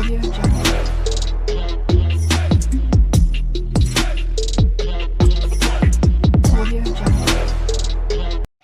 Audio Jungle. Audio Jungle.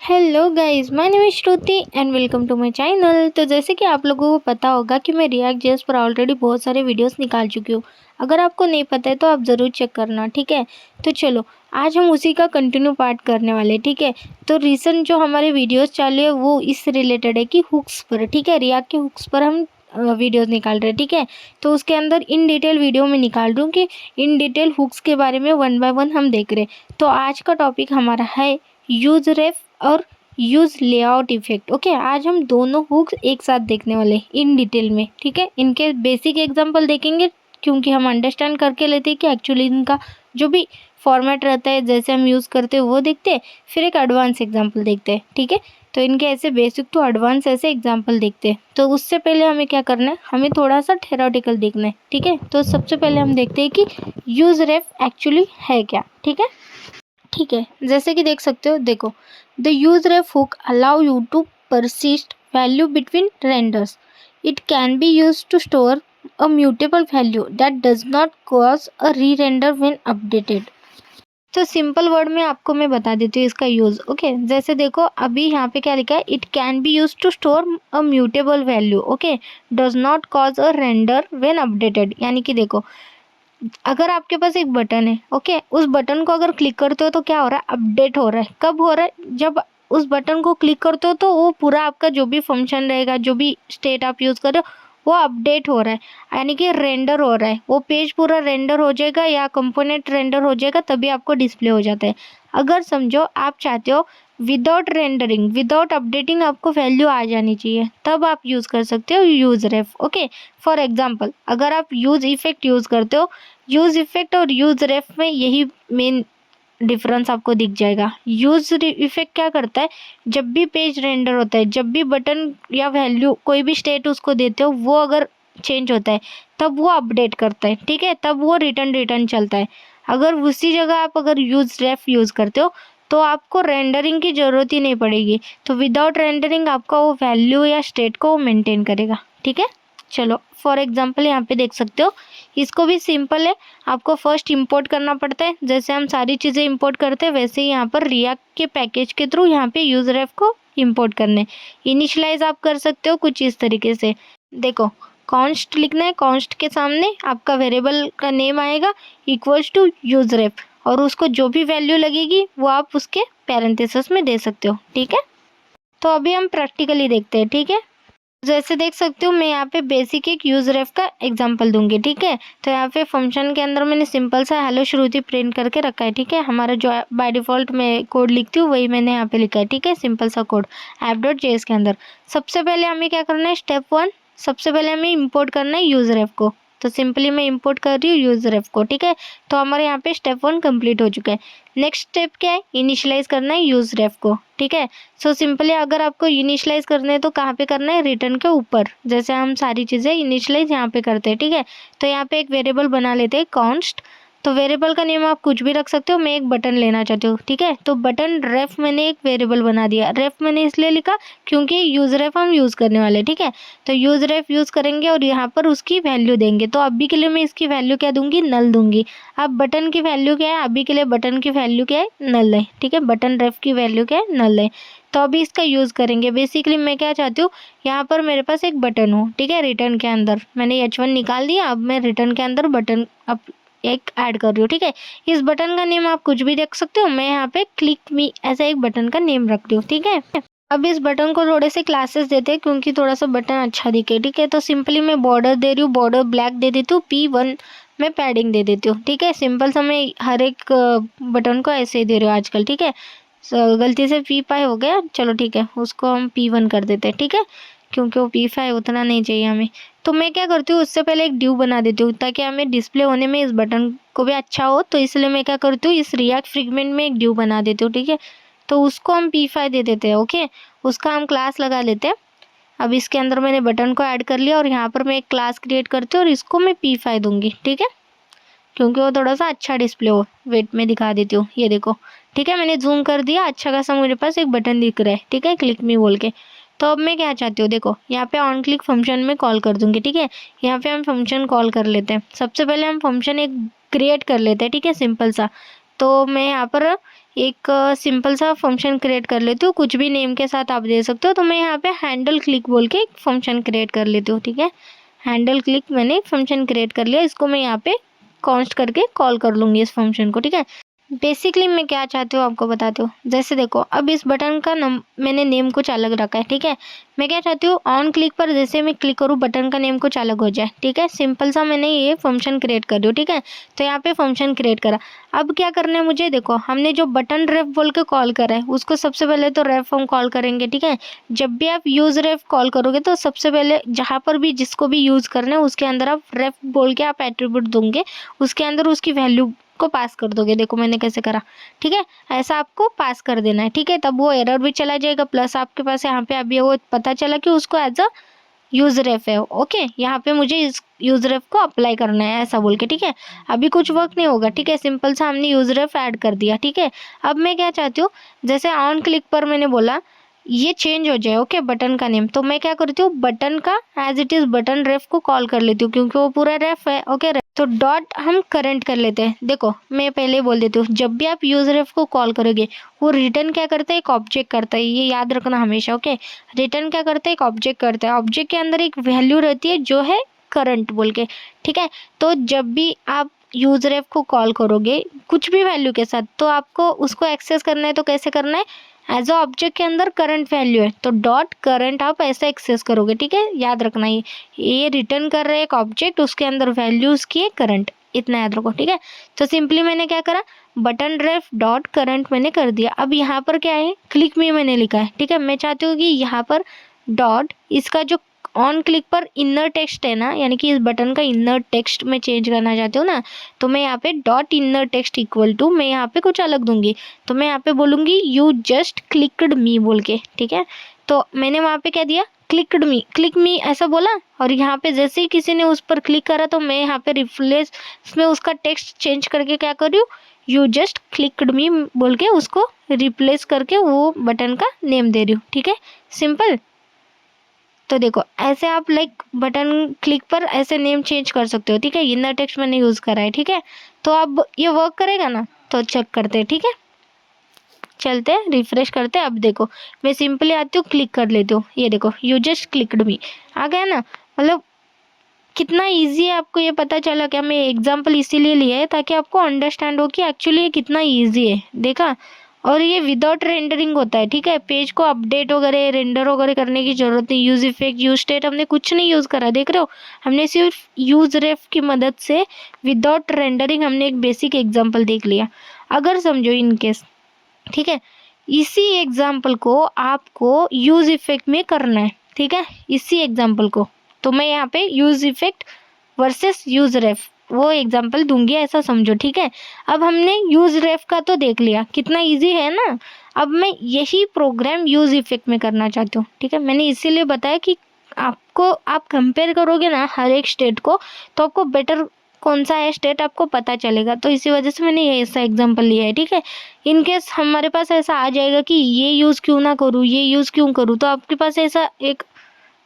Hello guys, my name is Shruti and welcome to my channel. तो जैसे कि आप लोगों को पता होगा कि मैं रिएक्ट जेएस पर ऑलरेडी बहुत सारे वीडियोस निकाल चुकी हूँ। अगर आपको नहीं पता है तो आप ज़रूर चेक करना, ठीक है। तो चलो आज हम उसी का कंटिन्यू पार्ट करने वाले हैं, ठीक है। तो रिसेंट जो हमारे वीडियोस चालू है वो इस रिलेटेड है कि हुक्स पर, ठीक है, रिएक्ट के हुक्स पर हम वीडियोस निकाल रहे हैं, ठीक है। तो उसके अंदर इन डिटेल वीडियो में निकाल दूँ कि इन डिटेल हुक्स के बारे में वन बाय वन हम देख रहे हैं। तो आज का टॉपिक हमारा है यूज रेफ और यूज लेआउट इफेक्ट। ओके, आज हम दोनों हुक्स एक साथ देखने वाले हैं इन डिटेल में, ठीक है। इनके बेसिक एग्जांपल देखेंगे क्योंकि हम अंडरस्टैंड करके लेते हैं कि एक्चुअली इनका जो भी फॉर्मेट रहता है, जैसे हम यूज़ करते हैं वो देखते हैं, फिर एक एडवांस एग्जांपल देखते हैं, ठीक है। तो इनके ऐसे बेसिक टू एडवांस ऐसे एग्जांपल देखते हैं। तो उससे पहले हमें क्या करना है, हमें थोड़ा सा थ्योरेटिकल देखना है, ठीक है। तो सबसे पहले हम देखते हैं कि यूज रेफ एक्चुअली है क्या, ठीक है। ठीक है, जैसे कि देख सकते हो, देखो, the use ref hook allow you to persist value between renders. It can be use to store a mutable value that does not cause a re render when updated. तो सिंपल वर्ड में आपको मैं बता देती हूँ इसका use. Okay, जैसे देखो अभी यहाँ पे क्या लिखा है, it can be use to store a mutable value, okay, does not cause a render when updated. यानी कि देखो, अगर आपके पास एक बटन है, ओके, उस बटन को अगर क्लिक करते हो तो क्या हो रहा है, अपडेट हो रहा है। कब हो रहा है, जब उस बटन को क्लिक करते हो तो वो पूरा आपका जो भी फंक्शन रहेगा, जो भी स्टेट आप यूज़ कर रहे हो, वो अपडेट हो रहा है, यानी कि रेंडर हो रहा है। वो पेज पूरा रेंडर हो जाएगा या कंपोनेंट रेंडर हो जाएगा, तभी आपको डिस्प्ले हो जाता है। अगर समझो आप चाहते हो विदाउट रेंडरिंग, विदाउट अपडेटिंग आपको वैल्यू आ जानी चाहिए, तब आप यूज़ कर सकते हो use ref. Okay, for example अगर आप यूज इफेक्ट यूज़ करते हो, यूज इफेक्ट और यूज रेफ में यही मेन डिफरेंस आपको दिख जाएगा। यूज इफेक्ट क्या करता है, जब भी पेज रेंडर होता है, जब भी बटन या वैल्यू कोई भी स्टेट उसको देते हो, वो अगर चेंज होता है तब वो अपडेट करता है, ठीक है, तब वो रिटर्न चलता है। अगर उसी जगह आप अगर यूज रेफ यूज़ करते हो तो आपको रेंडरिंग की ज़रूरत ही नहीं पड़ेगी। तो विदाउट रेंडरिंग आपका वो वैल्यू या स्टेट को वो मेंटेन करेगा, ठीक है। चलो फॉर एग्जांपल यहाँ पे देख सकते हो, इसको भी सिंपल है। आपको फर्स्ट इंपोर्ट करना पड़ता है, जैसे हम सारी चीज़ें इंपोर्ट करते हैं वैसे ही यहाँ पर रिएक्ट के पैकेज के थ्रू यहाँ पे यूज रेफ को इंपोर्ट करने। इनिशियलाइज आप कर सकते हो कुछ इस तरीके से, देखो, कॉन्स्ट लिखना है, कॉन्स्ट के सामने आपका वेरिएबल का नेम आएगा इक्वल्स टू यूज रेफ, और उसको जो भी वैल्यू लगेगी वो आप उसके पैरेंथेसिस में दे सकते हो, ठीक है। तो अभी हम प्रैक्टिकली देखते हैं, ठीक है। जैसे देख सकते हो मैं यहाँ पे बेसिक एक यूज रेफ का एग्जांपल दूंगी, ठीक है। तो यहाँ पे फंक्शन के अंदर मैंने सिंपल सा हेलो श्रुति प्रिंट करके रखा है, ठीक है। हमारा जो बाय डिफॉल्ट मैं कोड लिखती हूँ वही मैंने यहाँ पे लिखा है, ठीक है, सिंपल सा कोड app.js के अंदर। सबसे पहले हमें क्या करना है, स्टेप 1, सबसे पहले हमें इंपोर्ट करना है यूज रेफ को। तो सिंपली मैं इंपोर्ट कर रही हूँ यूज रेफ को, ठीक है। तो हमारे यहाँ पे स्टेप 1 कंप्लीट हो चुका है। नेक्स्ट स्टेप क्या है, इनिशियलाइज करना है यूज रेफ को, ठीक है। सो सिंपली अगर आपको इनिशियलाइज करना है तो कहाँ पे करना है, रिटर्न के ऊपर, जैसे हम सारी चीज़ें इनिशियलाइज यहाँ पे करते हैं, ठीक है। तो यहाँ पे एक वेरिएबल बना लेते हैं कॉन्स्ट। तो वेरिएबल का नेम आप कुछ भी रख सकते हो, मैं एक बटन लेना चाहती हूँ, ठीक है। तो बटन रेफ मैंने एक वेरिएबल बना दिया। रेफ मैंने इसलिए लिखा क्योंकि यूज रेफ हम यूज़ करने वाले, ठीक है। तो यूज रेफ यूज़ करेंगे और यहाँ पर उसकी वैल्यू देंगे। तो अभी के लिए मैं इसकी वैल्यू क्या दूंगी, नल दूंगी। अब बटन की वैल्यू क्या है, अभी के लिए बटन की वैल्यू क्या है, नल है, ठीक है। बटन रेफ की वैल्यू क्या है, नल है। तो अभी इसका यूज़ करेंगे। बेसिकली मैं क्या चाहती हूँ, यहाँ पर मेरे पास एक बटन हो, ठीक है, रिटर्न के अंदर मैंने H1 निकाल दिया। अब मैं रिटर्न के अंदर बटन अब एक ऐड कर रही हूँ, ठीक है। इस बटन का नेम आप कुछ भी रख सकते हो, मैं यहाँ पे क्लिक मी ऐसा एक बटन का नेम रख रही हूँ, ठीक है। अब इस बटन को थोड़े से क्लासेस देते हैं क्योंकि थोड़ा सा बटन अच्छा दिखे, ठीक है। तो सिंपली मैं बॉर्डर दे रही हूँ, बॉर्डर ब्लैक दे देती हूँ, P1 में पैडिंग दे देती हूँ, ठीक है। सिंपल सा मैं हर एक बटन को ऐसे ही दे रही हूँ आजकल, ठीक है। गलती से P5 हो गया, चलो ठीक है, उसको हम P1 कर देते हैं, ठीक है, क्योंकि वो P5 उतना नहीं चाहिए हमें। तो मैं क्या करती हूँ, उससे पहले एक ड्यू बना देती हूँ ताकि हमें डिस्प्ले होने में इस बटन को भी अच्छा हो। तो इसलिए मैं क्या करती हूँ, इस रिएक्ट फ्रेगमेंट में एक ड्यू बना देती हूँ, ठीक है। तो उसको हम P5 दे देते हैं, ओके, उसका हम क्लास लगा लेते हैं। अब इसके अंदर मैंने बटन को ऐड कर लिया और यहाँ पर मैं एक क्लास क्रिएट करती हूँ और इसको मैं P5 दूंगी, ठीक है, क्योंकि वो थोड़ा सा अच्छा डिस्प्ले हो। वेट में दिखा देती हूँ, ये देखो, ठीक है, मैंने जूम कर दिया, अच्छा खासा मेरे पास एक बटन दिख रहा है, ठीक है, क्लिक मी बोल के। तो अब मैं क्या चाहती हूँ, देखो यहाँ पे ऑन क्लिक फंक्शन में कॉल कर दूंगी, ठीक है। यहाँ पे हम फंक्शन कॉल कर लेते हैं। सबसे पहले हम फंक्शन एक क्रिएट कर लेते हैं, ठीक है, सिंपल सा। तो मैं यहाँ पर एक सिंपल सा फंक्शन क्रिएट कर लेती हूँ, कुछ भी नेम के साथ आप दे सकते हो। तो मैं यहाँ पे हैंडल क्लिक बोल के एक फंक्शन क्रिएट कर लेती हूँ, ठीक है। हैंडल क्लिक मैंने एक फंक्शन क्रिएट कर लिया, इसको मैं यहाँ पे कॉन्स्ट करके कॉल कर लूँगी इस फंक्शन को, ठीक है। बेसिकली मैं क्या चाहती हूँ आपको बताती हूँ। जैसे देखो अब इस बटन का मैंने नेम कुछ अलग रखा है, ठीक है। मैं क्या चाहती हूँ, ऑन क्लिक पर जैसे मैं क्लिक करूँ बटन का नेम कुछ अलग हो जाए, ठीक है। सिंपल सा मैंने ये फंक्शन क्रिएट कर रही हूँ, ठीक है। तो यहाँ पे फंक्शन क्रिएट करा। अब क्या करना है मुझे, देखो हमने जो बटन रेफ बोल के कॉल करा है उसको सबसे पहले तो रेफ हम कॉल करेंगे, ठीक है। जब भी आप यूज़ रेफ कॉल करोगे तो सबसे पहले जहाँ पर भी जिसको भी यूज़ करना है उसके अंदर आप रेफ बोल के आप एट्रीब्यूट दोगे, उसके अंदर उसकी वैल्यू को पास कर दोगे। देखो मैंने कैसे करा, ठीक है। ऐसा आपको पास कर देना है, ठीक है। तब वो एरर भी चला जाएगा, प्लस आपके पास यहाँ पे अभी वो पता चला कि उसको एज अ यूज रेफ है। ओके, यहाँ पे मुझे इस यूज रेफ को अप्लाई करना है ऐसा बोल के, ठीक है। अभी कुछ वर्क नहीं होगा, ठीक है। सिंपल सा हमने यूज रेफ ऐड कर दिया, ठीक है। अब मैं क्या चाहती हूँ, जैसे ऑन क्लिक पर मैंने बोला ये चेंज हो जाए, ओके, बटन का नेम। तो मैं क्या करती हूँ, बटन का एज इट इज बटन रेफ को कॉल कर लेती हूँ क्योंकि वो पूरा रेफ है, ओके। तो डॉट हम करंट कर लेते हैं। देखो मैं पहले ही बोल देती हूँ, जब भी आप यूज रेफ को कॉल करोगे वो रिटर्न क्या करता है, एक ऑब्जेक्ट करता है, ये याद रखना हमेशा, ओके। रिटर्न क्या करता है, एक ऑब्जेक्ट करता है। ऑब्जेक्ट के अंदर एक वैल्यू रहती है जो है करंट बोल के, ठीक है। तो जब भी आप यूज रेफ को कॉल करोगे कुछ भी वैल्यू के साथ, तो आपको उसको एक्सेस करना है। तो कैसे करना है, एज अ ऑब्जेक्ट के अंदर करंट वैल्यू है तो डॉट करंट आप ऐसे एक्सेस करोगे, ठीक है। याद रखना ये रिटर्न कर रहे हैं एक ऑब्जेक्ट, उसके अंदर वैल्यूज की है करंट, इतना याद रखो, ठीक है। तो सिंपली मैंने क्या करा, बटन रेफ डॉट करंट मैंने कर दिया। अब यहाँ पर क्या है, क्लिक मी मैंने लिखा है, ठीक है। मैं चाहती हूँ कि यहाँ पर डॉट इसका जो ऑन क्लिक पर इनर टेक्स्ट है ना, यानी कि इस बटन का इनर टेक्स्ट में चेंज करना चाहती हूँ ना, तो मैं यहाँ पे dot inner text equal to मैं यहाँ पे कुछ अलग दूंगी। तो मैं यहाँ पे बोलूँगी यू जस्ट क्लिक्ड मी बोल के, ठीक है। तो मैंने वहाँ पे क्या दिया, क्लिक्ड मी, क्लिक मी ऐसा बोला। और यहाँ पे जैसे ही किसी ने उस पर क्लिक करा तो मैं यहाँ पे रिप्लेस में उसका टेक्स्ट चेंज करके क्या कर रही हूँ, यू जस्ट क्लिक्ड मी बोल के उसको रिप्लेस करके वो बटन का नेम दे रही हूँ, ठीक है। सिंपल। तो देखो ऐसे आप लाइक बटन क्लिक पर ऐसे नेम चेंज कर सकते हो, ठीक है। इनर टेक्स्ट मैंने यूज़ करा है, ठीक है। तो अब ये वर्क करेगा ना, तो चेक करते हैं, ठीक है। चलते हैं रिफ्रेश करते हैं। अब देखो मैं सिंपली आती हूँ, क्लिक कर लेती हूँ, ये देखो यू जस्ट क्लिक्ड मी आ गया ना। मतलब कितना इजी है, आपको ये पता चला क्या। मैं एग्जांपल इसीलिए लिया है ताकि आपको अंडरस्टैंड हो कि एक्चुअली ये कितना इजी है, देखा। और ये विदाउट रेंडरिंग होता है, ठीक है। पेज को अपडेट वगैरह रेंडर वगैरह करने की जरूरत नहीं। यूज इफेक्ट यूज स्टेट हमने कुछ नहीं यूज़ करा, देख रहे हो। हमने सिर्फ यूज रेफ की मदद से विदाउट रेंडरिंग हमने एक बेसिक एग्जाम्पल देख लिया। अगर समझो इन केस, ठीक है, इसी एग्जाम्पल को आपको यूज इफेक्ट में करना है, ठीक है, इसी एग्जाम्पल को। तो मैं यहाँ पे यूज इफेक्ट वर्सेस यूज रेफ वो एग्जाम्पल दूंगी, ऐसा समझो, ठीक है। अब हमने यूज रेफ का तो देख लिया कितना इजी है ना। अब मैं यही प्रोग्राम यूज इफेक्ट में करना चाहती हूँ, ठीक है। मैंने इसीलिए बताया कि आपको आप कंपेयर करोगे ना हर एक स्टेट को, तो आपको बेटर कौन सा है स्टेट आपको पता चलेगा। तो इसी वजह से मैंने ये ऐसा एग्जांपल लिया है, ठीक है। इन केस हमारे पास ऐसा आ जाएगा कि ये यूज़ क्यों ना करूँ, ये यूज़ क्यों करूँ, तो आपके पास ऐसा एक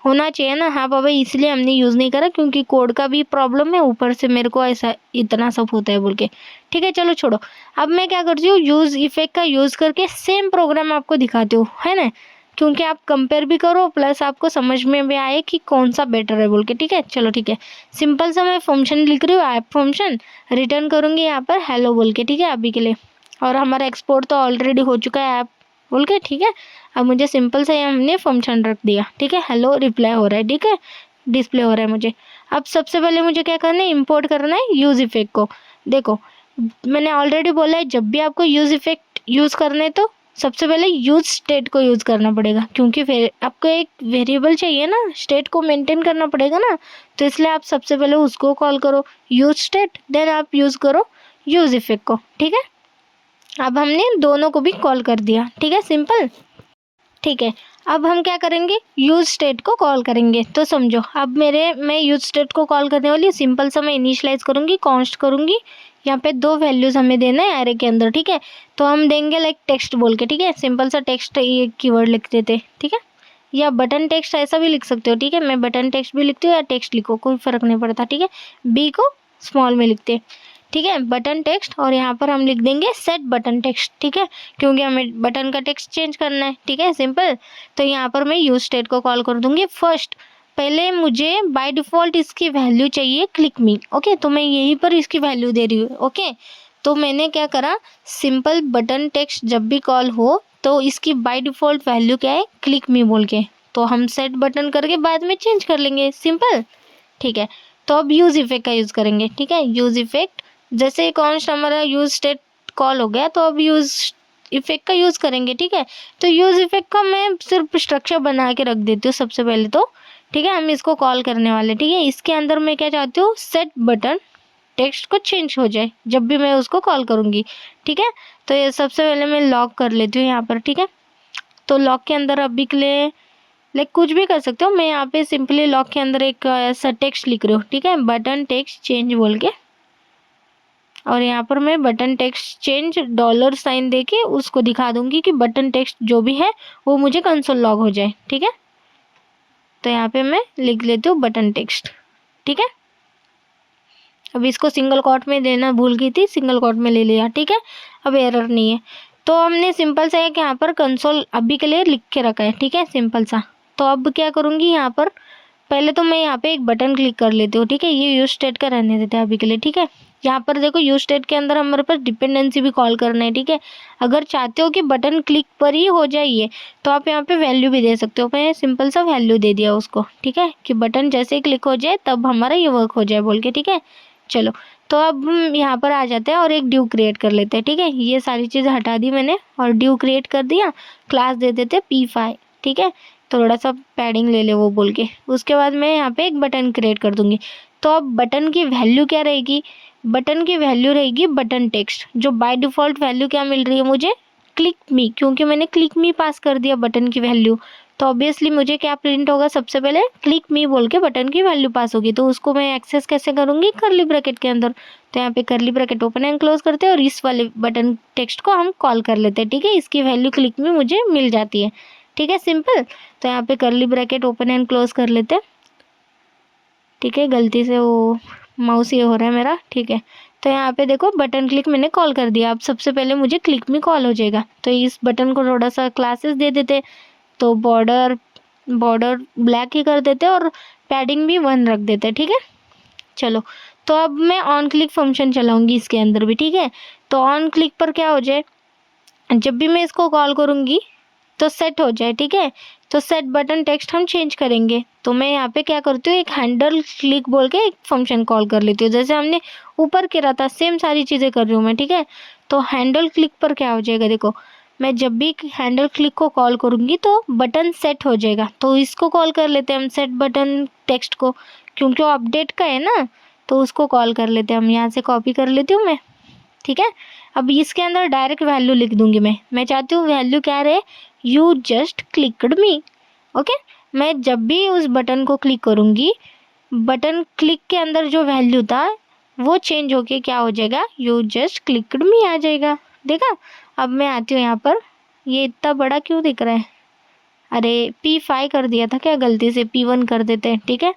होना चाहिए ना, हाँ बाबा इसलिए हमने यूज़ नहीं करा क्योंकि कोड का भी प्रॉब्लम है, ऊपर से मेरे को ऐसा इतना सब होता है बोल के, ठीक है। चलो छोड़ो। अब मैं क्या करती हूँ, यूज़ इफेक्ट का यूज़ करके सेम प्रोग्राम आपको दिखाती हूँ, है ना, क्योंकि आप कंपेयर भी करो प्लस आपको समझ में भी आए कि कौन सा बेटर है बोल के, ठीक है। चलो ठीक है, सिंपल सा मैं फंक्शन लिख रही हूँ, ऐप फंक्शन रिटर्न करूँगी यहाँ पर हेलो बोल के, ठीक है, अभी के लिए। और हमारा एक्सपोर्ट तो ऑलरेडी हो चुका है ऐप बोल के, ठीक है। अब मुझे सिंपल से हमने फंक्शन रख दिया, ठीक है। हेलो रिप्लाई हो रहा है, ठीक है, डिस्प्ले हो रहा है मुझे। अब सबसे पहले मुझे क्या करना है, इंपोर्ट करना है यूज इफेक्ट को। देखो मैंने ऑलरेडी बोला है जब भी आपको यूज इफेक्ट यूज़ करना है तो सबसे पहले यूज स्टेट को यूज़ करना पड़ेगा, क्योंकि फिर आपको एक वेरिएबल चाहिए ना, स्टेट को मेंटेन करना पड़ेगा ना। तो इसलिए आप सबसे पहले उसको कॉल करो यूज स्टेट, देन आप यूज़ करो यूज इफेक्ट को, ठीक है। अब हमने दोनों को भी कॉल कर दिया, ठीक है, सिंपल, ठीक है। अब हम क्या करेंगे, यूज स्टेट को कॉल करेंगे। तो समझो अब मैं यूज स्टेट को कॉल करने वाली हूँ। सिंपल सा मैं इनिशियलाइज करूँगी, कॉन्स्ट करूँगी। यहाँ पे दो वैल्यूज़ हमें देना है एरे के अंदर, ठीक है। तो हम देंगे लाइक टेक्स्ट बोल के, ठीक है, सिंपल सा टेक्स्ट ये कीवर्ड लिख देते, ठीक है। या बटन टेक्स्ट ऐसा भी लिख सकते हो, ठीक है। मैं बटन टेक्स्ट भी लिखती हूँ या टेक्स्ट लिखो, कोई फ़र्क नहीं पड़ता, ठीक है। बी को स्मॉल में लिखते हैं, ठीक है, बटन टेक्स्ट। और यहाँ पर हम लिख देंगे सेट बटन टेक्स्ट, ठीक है, क्योंकि हमें बटन का टेक्स्ट चेंज करना है, ठीक है, सिंपल। तो यहाँ पर मैं यूज स्टेट को कॉल कर दूंगी फर्स्ट। पहले मुझे बाय डिफ़ॉल्ट इसकी वैल्यू चाहिए क्लिक मी, ओके, तो मैं यहीं पर इसकी वैल्यू दे रही हूँ, ओके। तो मैंने क्या करा, सिंपल बटन टेक्स्ट जब भी कॉल हो तो इसकी बाय डिफ़ॉल्ट वैल्यू क्या है, क्लिक मी बोल के। तो हम सेट बटन करके बाद में चेंज कर लेंगे, सिंपल, ठीक है। तो अब यूज़ इफेक्ट का यूज़ करेंगे, ठीक है। यूज़ इफेक्ट, जैसे कॉन्स्ट हमारा यूज़ स्टेट कॉल हो गया, तो अब यूज़ इफेक्ट का यूज़ करेंगे, ठीक है। तो यूज़ इफेक्ट का मैं सिर्फ स्ट्रक्चर बना के रख देती हूँ सबसे पहले तो, ठीक है। हम इसको कॉल करने वाले, ठीक है। इसके अंदर मैं क्या चाहती हूँ, सेट बटन टेक्स्ट को चेंज हो जाए जब भी मैं उसको कॉल करूँगी, ठीक है। तो ये सबसे पहले मैं लॉक कर लेती हूँ यहाँ पर, ठीक है। तो लॉक के अंदर अभी के लिए लाइक कुछ भी कर सकते हो, मैं यहाँ पे सिंपली लॉक के अंदर एक ऐसा टेक्स्ट लिख रही हूँ, ठीक है, बटन टेक्स्ट चेंज बोल के। और यहाँ पर मैं button text change dollar sign दे के उसको दिखा दूंगी कि बटन टेक्स्ट जो भी है वो मुझे कंसोल लॉग हो जाए, ठीक है। तो यहाँ पे मैं लिख लेती हूँ बटन टेक्स्ट, ठीक है। अब इसको सिंगल कोट में देना भूल गई थी, सिंगल कोट में ले लिया, ठीक है। अब एरर नहीं है। तो हमने सिंपल सा एक यहाँ पर कंसोल अभी के लिए लिख के रखा है, ठीक है, सिंपल सा। तो अब क्या करूँगी, यहाँ पर पहले तो मैं यहाँ पे एक बटन क्लिक कर लेती हूँ, ठीक है। ये यूज स्टेट का रहने देते हैं अभी के लिए, ठीक है। यहाँ पर देखो यूज स्टेट के अंदर हमारे पास डिपेंडेंसी भी कॉल करना है, ठीक है। अगर चाहते हो कि बटन क्लिक पर ही हो जाए ये, तो आप यहाँ पे वैल्यू भी दे सकते हो। मैं सिंपल सा वैल्यू दे दिया उसको, ठीक है, कि बटन जैसे ही क्लिक हो जाए तब हमारा ये वर्क हो जाए बोल के, ठीक है। चलो, तो अब हम यहाँ पर आ जाते हैं और एक ड्यू क्रिएट कर लेते हैं, ठीक है। ये सारी चीज़ें हटा दी मैंने और ड्यू क्रिएट कर दिया। क्लास दे देते P5, ठीक है। थोड़ा सा पैडिंग ले ले वो बोल के। उसके बाद मैं यहाँ पे एक बटन क्रिएट कर दूंगी। तो अब बटन की वैल्यू क्या रहेगी, बटन की वैल्यू रहेगी बटन टेक्स्ट, जो बाय डिफ़ॉल्ट वैल्यू क्या मिल रही है मुझे, क्लिक मी, क्योंकि मैंने क्लिक मी पास कर दिया बटन की वैल्यू। तो ऑब्वियसली मुझे क्या प्रिंट होगा, सबसे पहले क्लिक मी बोल के बटन की वैल्यू पास होगी। तो उसको मैं एक्सेस कैसे करूँगी, करली ब्रैकेट के अंदर। तो यहाँ पे करली ब्रैकेट ओपन एंड क्लोज करते हैं और इस वाले बटन टेक्स्ट को हम कॉल कर लेते हैं, ठीक है। इसकी वैल्यू क्लिक मी मुझे मिल जाती है, ठीक है, सिंपल। तो यहाँ पे करली ब्रैकेट ओपन एंड क्लोज कर लेते हैं, ठीक है। गलती से वो माउस ये हो रहा है मेरा, ठीक है। तो यहाँ पे देखो बटन क्लिक मैंने कॉल कर दिया। अब सबसे पहले मुझे क्लिक में कॉल हो जाएगा। तो इस बटन को थोड़ा सा क्लासेस दे देते, तो बॉर्डर ब्लैक ही कर देते और पैडिंग भी 1 रख देते, ठीक है। चलो, तो अब मैं ऑन क्लिक फंक्शन चलाऊंगी इसके अंदर भी, ठीक है। तो ऑन क्लिक पर क्या हो जाए, जब भी मैं इसको कॉल करूँगी तो सेट हो जाए, ठीक है। तो सेट बटन टेक्स्ट हम चेंज करेंगे। तो मैं यहाँ पे क्या करती हूँ, एक हैंडल क्लिक बोल के एक फंक्शन कॉल कर लेती हूँ, जैसे हमने ऊपर करा था सेम सारी चीज़ें कर रही हूँ मैं, ठीक है। तो हैंडल क्लिक पर क्या हो जाएगा, देखो मैं जब भी हैंडल क्लिक को कॉल करूँगी तो बटन सेट हो जाएगा। तो इसको कॉल कर लेते हैं हम, सेट बटन टेक्स्ट को, क्योंकि वो अपडेट का है ना, तो उसको कॉल कर लेते हैं हम। यहाँ से कॉपी कर लेती हूँ मैं, ठीक है। अब इसके अंदर डायरेक्ट वैल्यू लिख दूंगी मैं चाहती हूँ वैल्यू क्या रहे, you just clicked me, okay. मैं जब भी उस बटन को क्लिक करूँगी, बटन क्लिक के अंदर जो वैल्यू था वो चेंज होके क्या हो जाएगा, यू जस्ट क्लिक्ड मी आ जाएगा, देखा। अब मैं आती हूँ यहाँ पर, ये इतना बड़ा क्यों दिख रहा है, अरे P5 कर दिया था क्या गलती से, P1 कर देते हैं, ठीक है।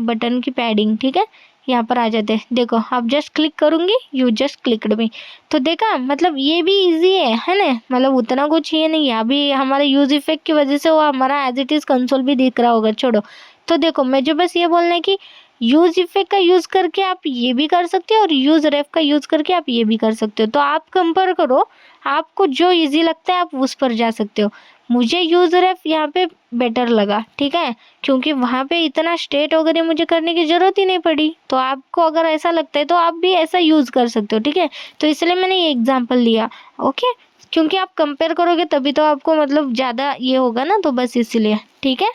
बटन की पैडिंग, ठीक है, यहाँ पर आ जाते हैं। देखो अब जस्ट क्लिक करूँगी, यू जस्ट क्लिक्ड मी। तो देखा, मतलब ये भी इजी है ना, मतलब उतना कुछ ये नहीं है। अभी हमारे यूज इफेक्ट की वजह से वो हमारा एज इट इज़ कंसोल भी दिख रहा होगा, छोड़ो। तो देखो मैं जो बस ये बोलना है कि यूज इफेक्ट का यूज़ करके आप ये भी कर सकते हो और यूज रेफ का यूज़ करके आप ये भी कर सकते हो। तो आप कंपेयर करो, आपको जो ईजी लगता है आप उस पर जा सकते हो। मुझे यूज रेफ यहाँ पे बेटर लगा, ठीक है, क्योंकि वहाँ पे इतना स्टेट वगैरह मुझे करने की ज़रूरत ही नहीं पड़ी। तो आपको अगर ऐसा लगता है तो आप भी ऐसा यूज़ कर सकते हो, ठीक है। तो इसलिए मैंने ये एग्जांपल लिया, ओके, क्योंकि आप कंपेयर करोगे तभी तो आपको मतलब ज़्यादा ये होगा ना, तो बस इसलिए, ठीक है।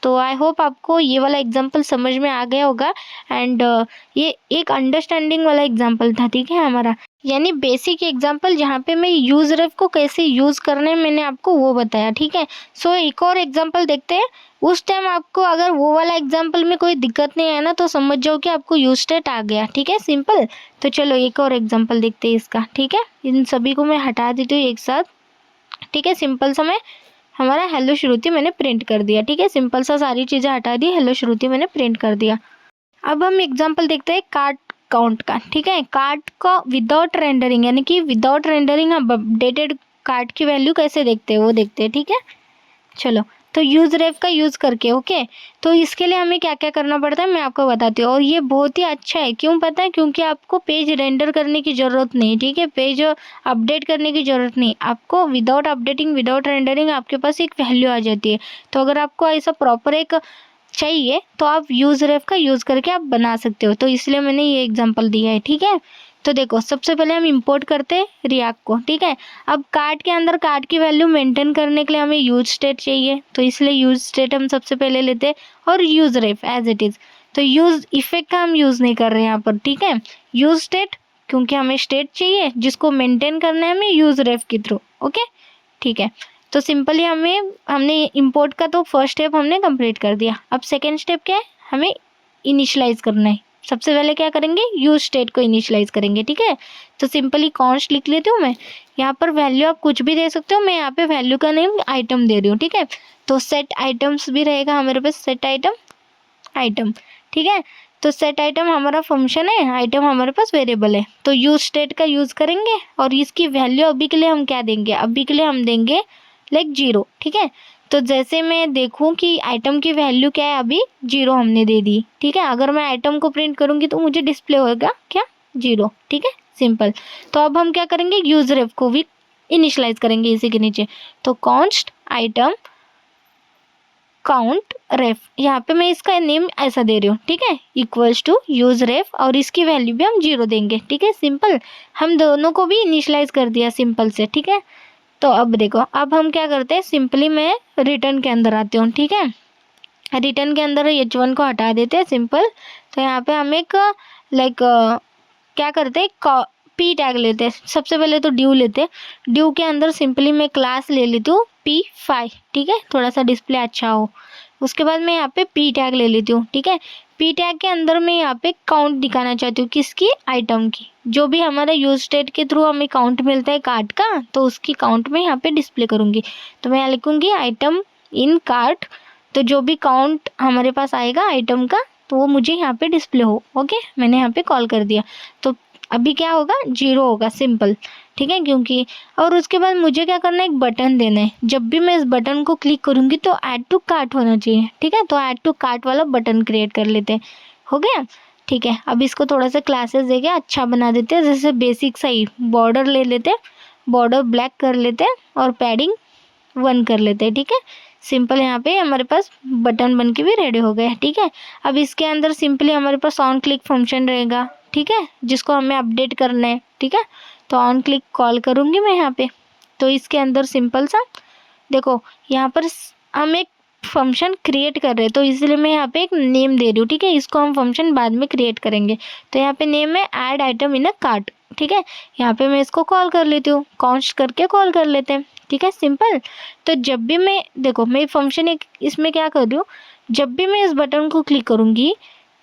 तो आई होप आपको ये वाला एग्जाम्पल समझ में आ गया होगा। एंड ये एक अंडरस्टैंडिंग वाला एग्जाम्पल था, ठीक है, हमारा यानी बेसिक एग्जाम्पल, जहाँ पे मैं यूज रेफ को कैसे यूज़ करना है मैंने आपको वो बताया, ठीक है। सो एक और एग्जाम्पल देखते हैं। उस टाइम आपको अगर वो वाला एग्जाम्पल में कोई दिक्कत नहीं आया ना, तो समझ जाओ कि आपको यूज स्टेट आ गया, ठीक है, सिंपल। तो चलो एक और एग्जाम्पल देखते हैं इसका, ठीक है। इन सभी को मैं हटा देती हूँ एक साथ, ठीक है, सिंपल सा मैं हमारा हेलो श्रुति मैंने प्रिंट कर दिया। ठीक है, सिंपल सा सारी चीज़ें हटा दी, हेलो श्रुति मैंने प्रिंट कर दिया। अब हम एग्जाम्पल देखते हैं कार्ड काउंट का। ठीक है, कार्ड का विदाउट रेंडरिंग, यानी कि विदाउट रेंडरिंग हम अपडेटेड कार्ड की वैल्यू कैसे देखते हैं वो देखते हैं। ठीक है, चलो तो यूज रेफ का यूज़ करके। ओके, तो इसके लिए हमें क्या क्या करना पड़ता है मैं आपको बताती हूँ। और ये बहुत ही अच्छा है, क्यों पता है? क्योंकि आपको पेज रेंडर करने की ज़रूरत नहीं। ठीक है, पेज अपडेट करने की ज़रूरत नहीं, आपको विदाउट अपडेटिंग विदाउट रेंडरिंग आपके पास एक वैल्यू आ जाती है। तो अगर आपको ऐसा प्रॉपर एक चाहिए तो आप यूज रेफ का यूज़ करके आप बना सकते हो। तो इसलिए मैंने ये एग्जांपल दिया है। ठीक है, तो देखो सबसे पहले हम इंपोर्ट करते हैं रिएक्ट को। ठीक है, अब कार्ड के अंदर कार्ड की वैल्यू मेंटेन करने के लिए हमें यूज स्टेट चाहिए, तो इसलिए यूज स्टेट हम सबसे पहले लेते हैं और use ref as it is. तो यूज इफेक्ट का हम यूज़ नहीं कर रहे हैं यहाँ पर। ठीक है, यूज स्टेट, क्योंकि हमें स्टेट चाहिए जिसको मेंटेन करना है हमें यूज रेफ के थ्रू। ओके, ठीक है, तो सिंपली हमने इंपोर्ट का तो फर्स्ट स्टेप हमने कंप्लीट कर दिया। अब सेकेंड स्टेप क्या है? हमें इनिशियलाइज करना है। सबसे पहले क्या करेंगे? यूज स्टेट को इनिशियलाइज करेंगे। ठीक है, तो सिंपली कॉन्स्ट लिख लेती हूँ मैं। यहाँ पर वैल्यू आप कुछ भी दे सकते हो, मैं यहाँ पे वैल्यू का नेम आइटम दे रही हूँ। ठीक है, तो सेट आइटम्स भी रहेगा हमारे पास, सेट आइटम। ठीक है, तो सेट आइटम हमारा फंक्शन है, आइटम हमारे पास वेरिएबल है। तो यूज स्टेट का यूज़ करेंगे और इसकी वैल्यू अभी के लिए हम क्या देंगे? अभी के लिए हम देंगे लाइक 0। ठीक है, तो जैसे मैं देखूं कि आइटम की वैल्यू क्या है, अभी 0 हमने दे दी। ठीक है, अगर मैं आइटम को प्रिंट करूंगी तो मुझे डिस्प्ले होगा क्या? 0। ठीक है, सिंपल। तो अब हम क्या करेंगे? यूज रेफ को भी इनिशियलाइज करेंगे इसी के नीचे। तो कॉन्स्ट आइटम काउंट रेफ, यहाँ पे मैं इसका नेम ऐसा दे रही हूँ। ठीक है, इक्वल्स टू यूज रेफ, और इसकी वैल्यू भी हम 0 देंगे। ठीक है, सिंपल। हम दोनों को भी इनिशियलाइज कर दिया सिंपल से। ठीक है, तो अब देखो, अब हम क्या करते हैं? सिंपली मैं रिटर्न के अंदर आती हूँ। ठीक है, रिटर्न के अंदर H1 को हटा देते हैं, सिंपल। तो यहाँ पे हम एक लाइक क्या करते हैं? पी टैग लेते हैं। सबसे पहले तो ड्यू लेते हैं। ड्यू के अंदर सिंपली मैं क्लास ले लेती हूँ P5। ठीक है, थोड़ा सा डिस्प्ले अच्छा हो। उसके बाद मैं यहाँ पे पी टैग ले लेती हूँ। ठीक है, पी टैग के अंदर मैं यहाँ पे काउंट दिखाना चाहती हूँ, किसकी? आइटम की। जो भी हमारा यूज स्टेट के थ्रू हमें काउंट मिलता है कार्ट का, तो उसकी काउंट में यहाँ पे डिस्प्ले करूँगी। तो मैं यहाँ लिखूँगी आइटम इन कार्ट, तो जो भी काउंट हमारे पास आएगा आइटम का, तो वो मुझे यहाँ पे डिस्प्ले हो। ओके, मैंने यहाँ पे कॉल कर दिया, तो अभी क्या होगा? 0 होगा, सिंपल। ठीक है, क्योंकि और उसके बाद मुझे क्या करना है? एक बटन देना है। जब भी मैं इस बटन को क्लिक करूँगी तो ऐड टू कार्ट होना चाहिए। ठीक है, तो ऐड टू कार्ट वाला बटन क्रिएट कर लेते हैं। हो गया? ठीक है, अब इसको थोड़ा सा क्लासेस देके अच्छा बना देते हैं। जैसे बेसिक सा ही बॉर्डर ले लेते हैं, बॉर्डर ब्लैक कर लेते हैं और पैडिंग 1 कर लेते हैं। ठीक है, सिंपल। यहाँ पे हमारे पास बटन बन के भी रेडी हो गए। ठीक है, अब इसके अंदर सिंपली हमारे पास ऑन क्लिक फंक्शन रहेगा। ठीक है, जिसको हमें अपडेट करना है। ठीक है, तो ऑन क्लिक कॉल करूँगी मैं यहाँ पे। तो इसके अंदर सिंपल सा देखो, यहाँ पर हम एक फंक्शन क्रिएट कर रहे हैं, तो इसलिए मैं यहाँ पे एक नेम दे रही हूँ। ठीक है, इसको हम फंक्शन बाद में क्रिएट करेंगे। तो यहाँ पे नेम है add item in a cart. ठीक है, यहाँ पे मैं इसको कॉल कर लेती हूँ, कॉन्स्ट करके कॉल कर लेते हैं। ठीक है, सिंपल। तो जब भी मैं देखो, मैं फंक्शन एक इसमें क्या कर रही हूँ, जब भी मैं इस बटन को क्लिक करूँगी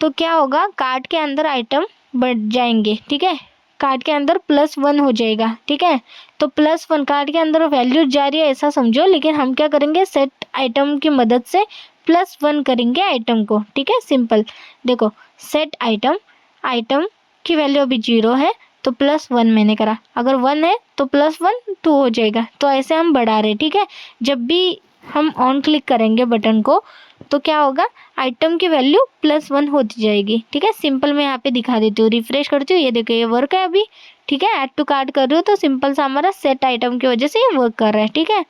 तो क्या होगा? कार्ट के अंदर आइटम बढ़ जाएंगे। ठीक है, कार्ट के अंदर +1 हो जाएगा। ठीक है, तो +1 कार्ट के अंदर वैल्यू जा रही है ऐसा समझो, लेकिन हम क्या करेंगे? सेट आइटम की मदद से +1 करेंगे आइटम को। ठीक है, सिंपल। देखो, सेट आइटम की वैल्यू अभी 0 है, तो +1 मैंने करा। अगर 1 है तो +1 2 हो जाएगा। तो ऐसे हम बढ़ा रहे। ठीक है, जब भी हम ऑन क्लिक करेंगे बटन को तो क्या होगा? आइटम की वैल्यू +1 होती जाएगी। ठीक है, सिंपल। मैं यहाँ पे दिखा देती हूँ, रिफ्रेश करती हूँ, ये देखो ये वर्क है अभी। ठीक है, ऐड टू कार्ट कर रही हूँ तो सिंपल सा हमारा सेट आइटम की वजह से ये वर्क कर रहा है। ठीक है,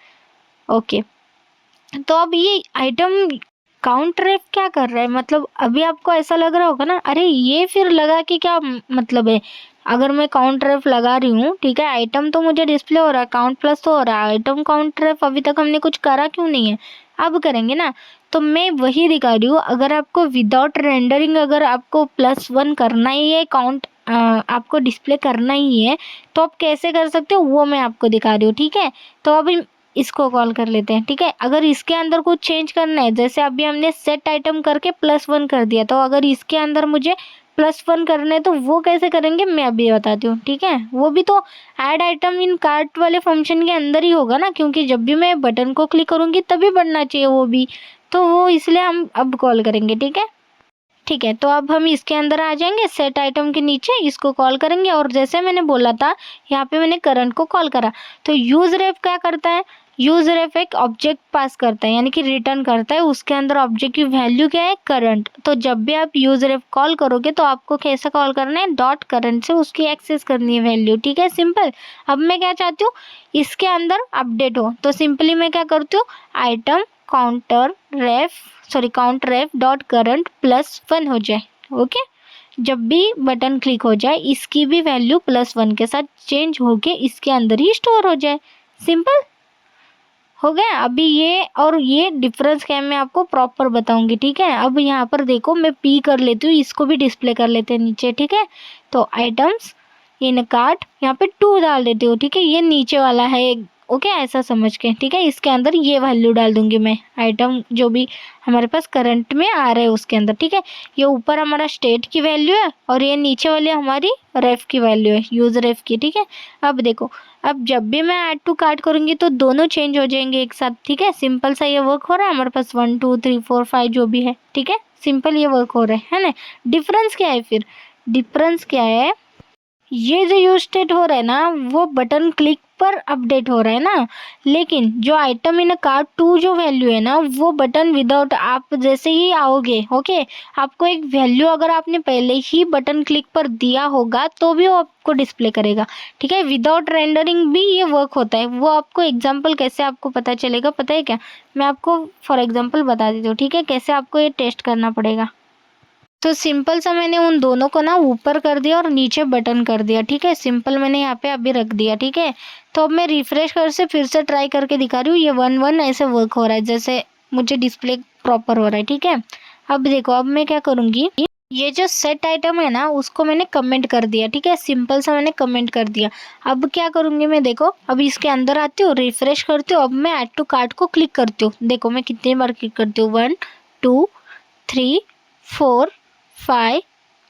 ओके। तो अब ये आइटम काउंट रेफ क्या कर रहा है? मतलब अभी आपको ऐसा लग रहा होगा ना, अरे ये फिर लगा कि क्या मतलब है? अगर मैं काउंट रेफ लगा रही हूँ, ठीक है, आइटम तो मुझे डिस्प्ले हो रहा है, काउंट प्लस तो हो रहा है, आइटम काउंट रेफ अभी तक हमने कुछ करा क्यों नहीं है? अब करेंगे ना। तो मैं वही दिखा रही हूँ, अगर आपको विदाउट रेंडरिंग अगर आपको +1 करना ही है, काउंट आपको डिस्प्ले करना ही है, तो आप कैसे कर सकते हो वो मैं आपको दिखा रही हूँ। ठीक है, तो अभी इसको कॉल कर लेते हैं। ठीक है, अगर इसके अंदर कुछ चेंज करना है, जैसे अभी हमने सेट आइटम करके +1 कर दिया, तो अगर इसके अंदर मुझे +1 करना है तो वो कैसे करेंगे मैं अभी बताती हूँ, ठीक है। वो भी तो ऐड आइटम इन कार्ट वाले फंक्शन के अंदर ही होगा ना, क्योंकि जब भी मैं बटन को क्लिक करूँगी तभी बढ़ना चाहिए वो भी, तो वो इसलिए हम अब कॉल करेंगे, ठीक है। ठीक है, तो अब हम इसके अंदर आ जाएंगे, सेट आइटम के नीचे इसको कॉल करेंगे और जैसे मैंने बोला था यहाँ पे मैंने करंट को कॉल करा, तो यूज रेफ क्या करता है, यूज रेफ एक ऑब्जेक्ट पास करता है यानी कि रिटर्न करता है, उसके अंदर ऑब्जेक्ट की वैल्यू क्या है, करंट। तो जब भी आप यूज रेफ कॉल करोगे तो आपको कैसा कॉल करना है, डॉट करंट से उसकी एक्सेस करनी है वैल्यू, ठीक है, सिंपल। अब मैं क्या चाहती हूँ, इसके अंदर अपडेट हो, तो सिंपली मैं क्या करती हूँ, आइटम काउंट रेफ डॉट करंट +1 हो जाए, ओके। जब भी बटन क्लिक हो जाए इसकी भी वैल्यू +1 के साथ चेंज होके इसके अंदर ही स्टोर हो जाए, सिंपल हो गया। अभी ये और ये डिफरेंस क्या है मैं आपको प्रॉपर बताऊंगी, ठीक है। अब यहाँ पर देखो मैं पी कर लेती हूँ, इसको भी डिस्प्ले कर लेते हैं नीचे, ठीक है। तो आइटम्स इन कार्ट यहाँ पे 2 डाल देती हूँ, ठीक है, ये नीचे वाला है, ओके, ऐसा समझ के, ठीक है। इसके अंदर ये वैल्यू डाल दूंगी मैं, आइटम जो भी हमारे पास करंट में आ रहा है उसके अंदर, ठीक है। ये ऊपर हमारा स्टेट की वैल्यू है और ये नीचे वाली हमारी रेफ की वैल्यू है, यूज रेफ की, ठीक है। अब देखो, अब जब भी मैं ऐड टू कार्ट करूंगी तो दोनों चेंज हो जाएंगे एक साथ, ठीक है। सिंपल सा ये वर्क हो रहा है हमारे पास, 1 2 3 4 5 जो भी है, ठीक है, सिंपल ये वर्क हो रहा है ना। डिफरेंस क्या है फिर, डिफरेंस क्या है, ये जो यूज स्टेट हो रहा है ना वो बटन क्लिक पर अपडेट हो रहा है ना, लेकिन जो आइटम इन कार्ट 2 जो वैल्यू है ना वो बटन विदाउट, आप जैसे ही आओगे, ओके, आपको एक वैल्यू अगर आपने पहले ही बटन क्लिक पर दिया होगा तो भी वो आपको डिस्प्ले करेगा, ठीक है। विदाउट रेंडरिंग भी ये वर्क होता है, वो आपको एग्जाम्पल कैसे आपको पता चलेगा पता है क्या, मैं आपको फॉर एग्जाम्पल बता देती हूँ, ठीक है, कैसे आपको ये टेस्ट करना पड़ेगा। तो सिंपल सा मैंने उन दोनों को ना ऊपर कर दिया और नीचे बटन कर दिया, ठीक है, सिंपल मैंने यहाँ पे अभी रख दिया, ठीक है। तो अब मैं रिफ्रेश कर से फिर से ट्राई करके दिखा रही हूँ, ये 1 1 ऐसे वर्क हो रहा है जैसे मुझे डिस्प्ले प्रॉपर हो रहा है, ठीक है। अब देखो, अब मैं क्या करूँगी, ये जो सेट आइटम है ना उसको मैंने कमेंट कर दिया, ठीक है, सिंपल सा मैंने कमेंट कर दिया। अब क्या करूँगी मैं, देखो अब इसके अंदर आती हूँ, रिफ्रेश करती हूँ, अब मैं ऐड टू कार्ट को क्लिक करती हूँ, देखो मैं कितनी बार क्लिक करती हूँ, 1 2 3 4 5,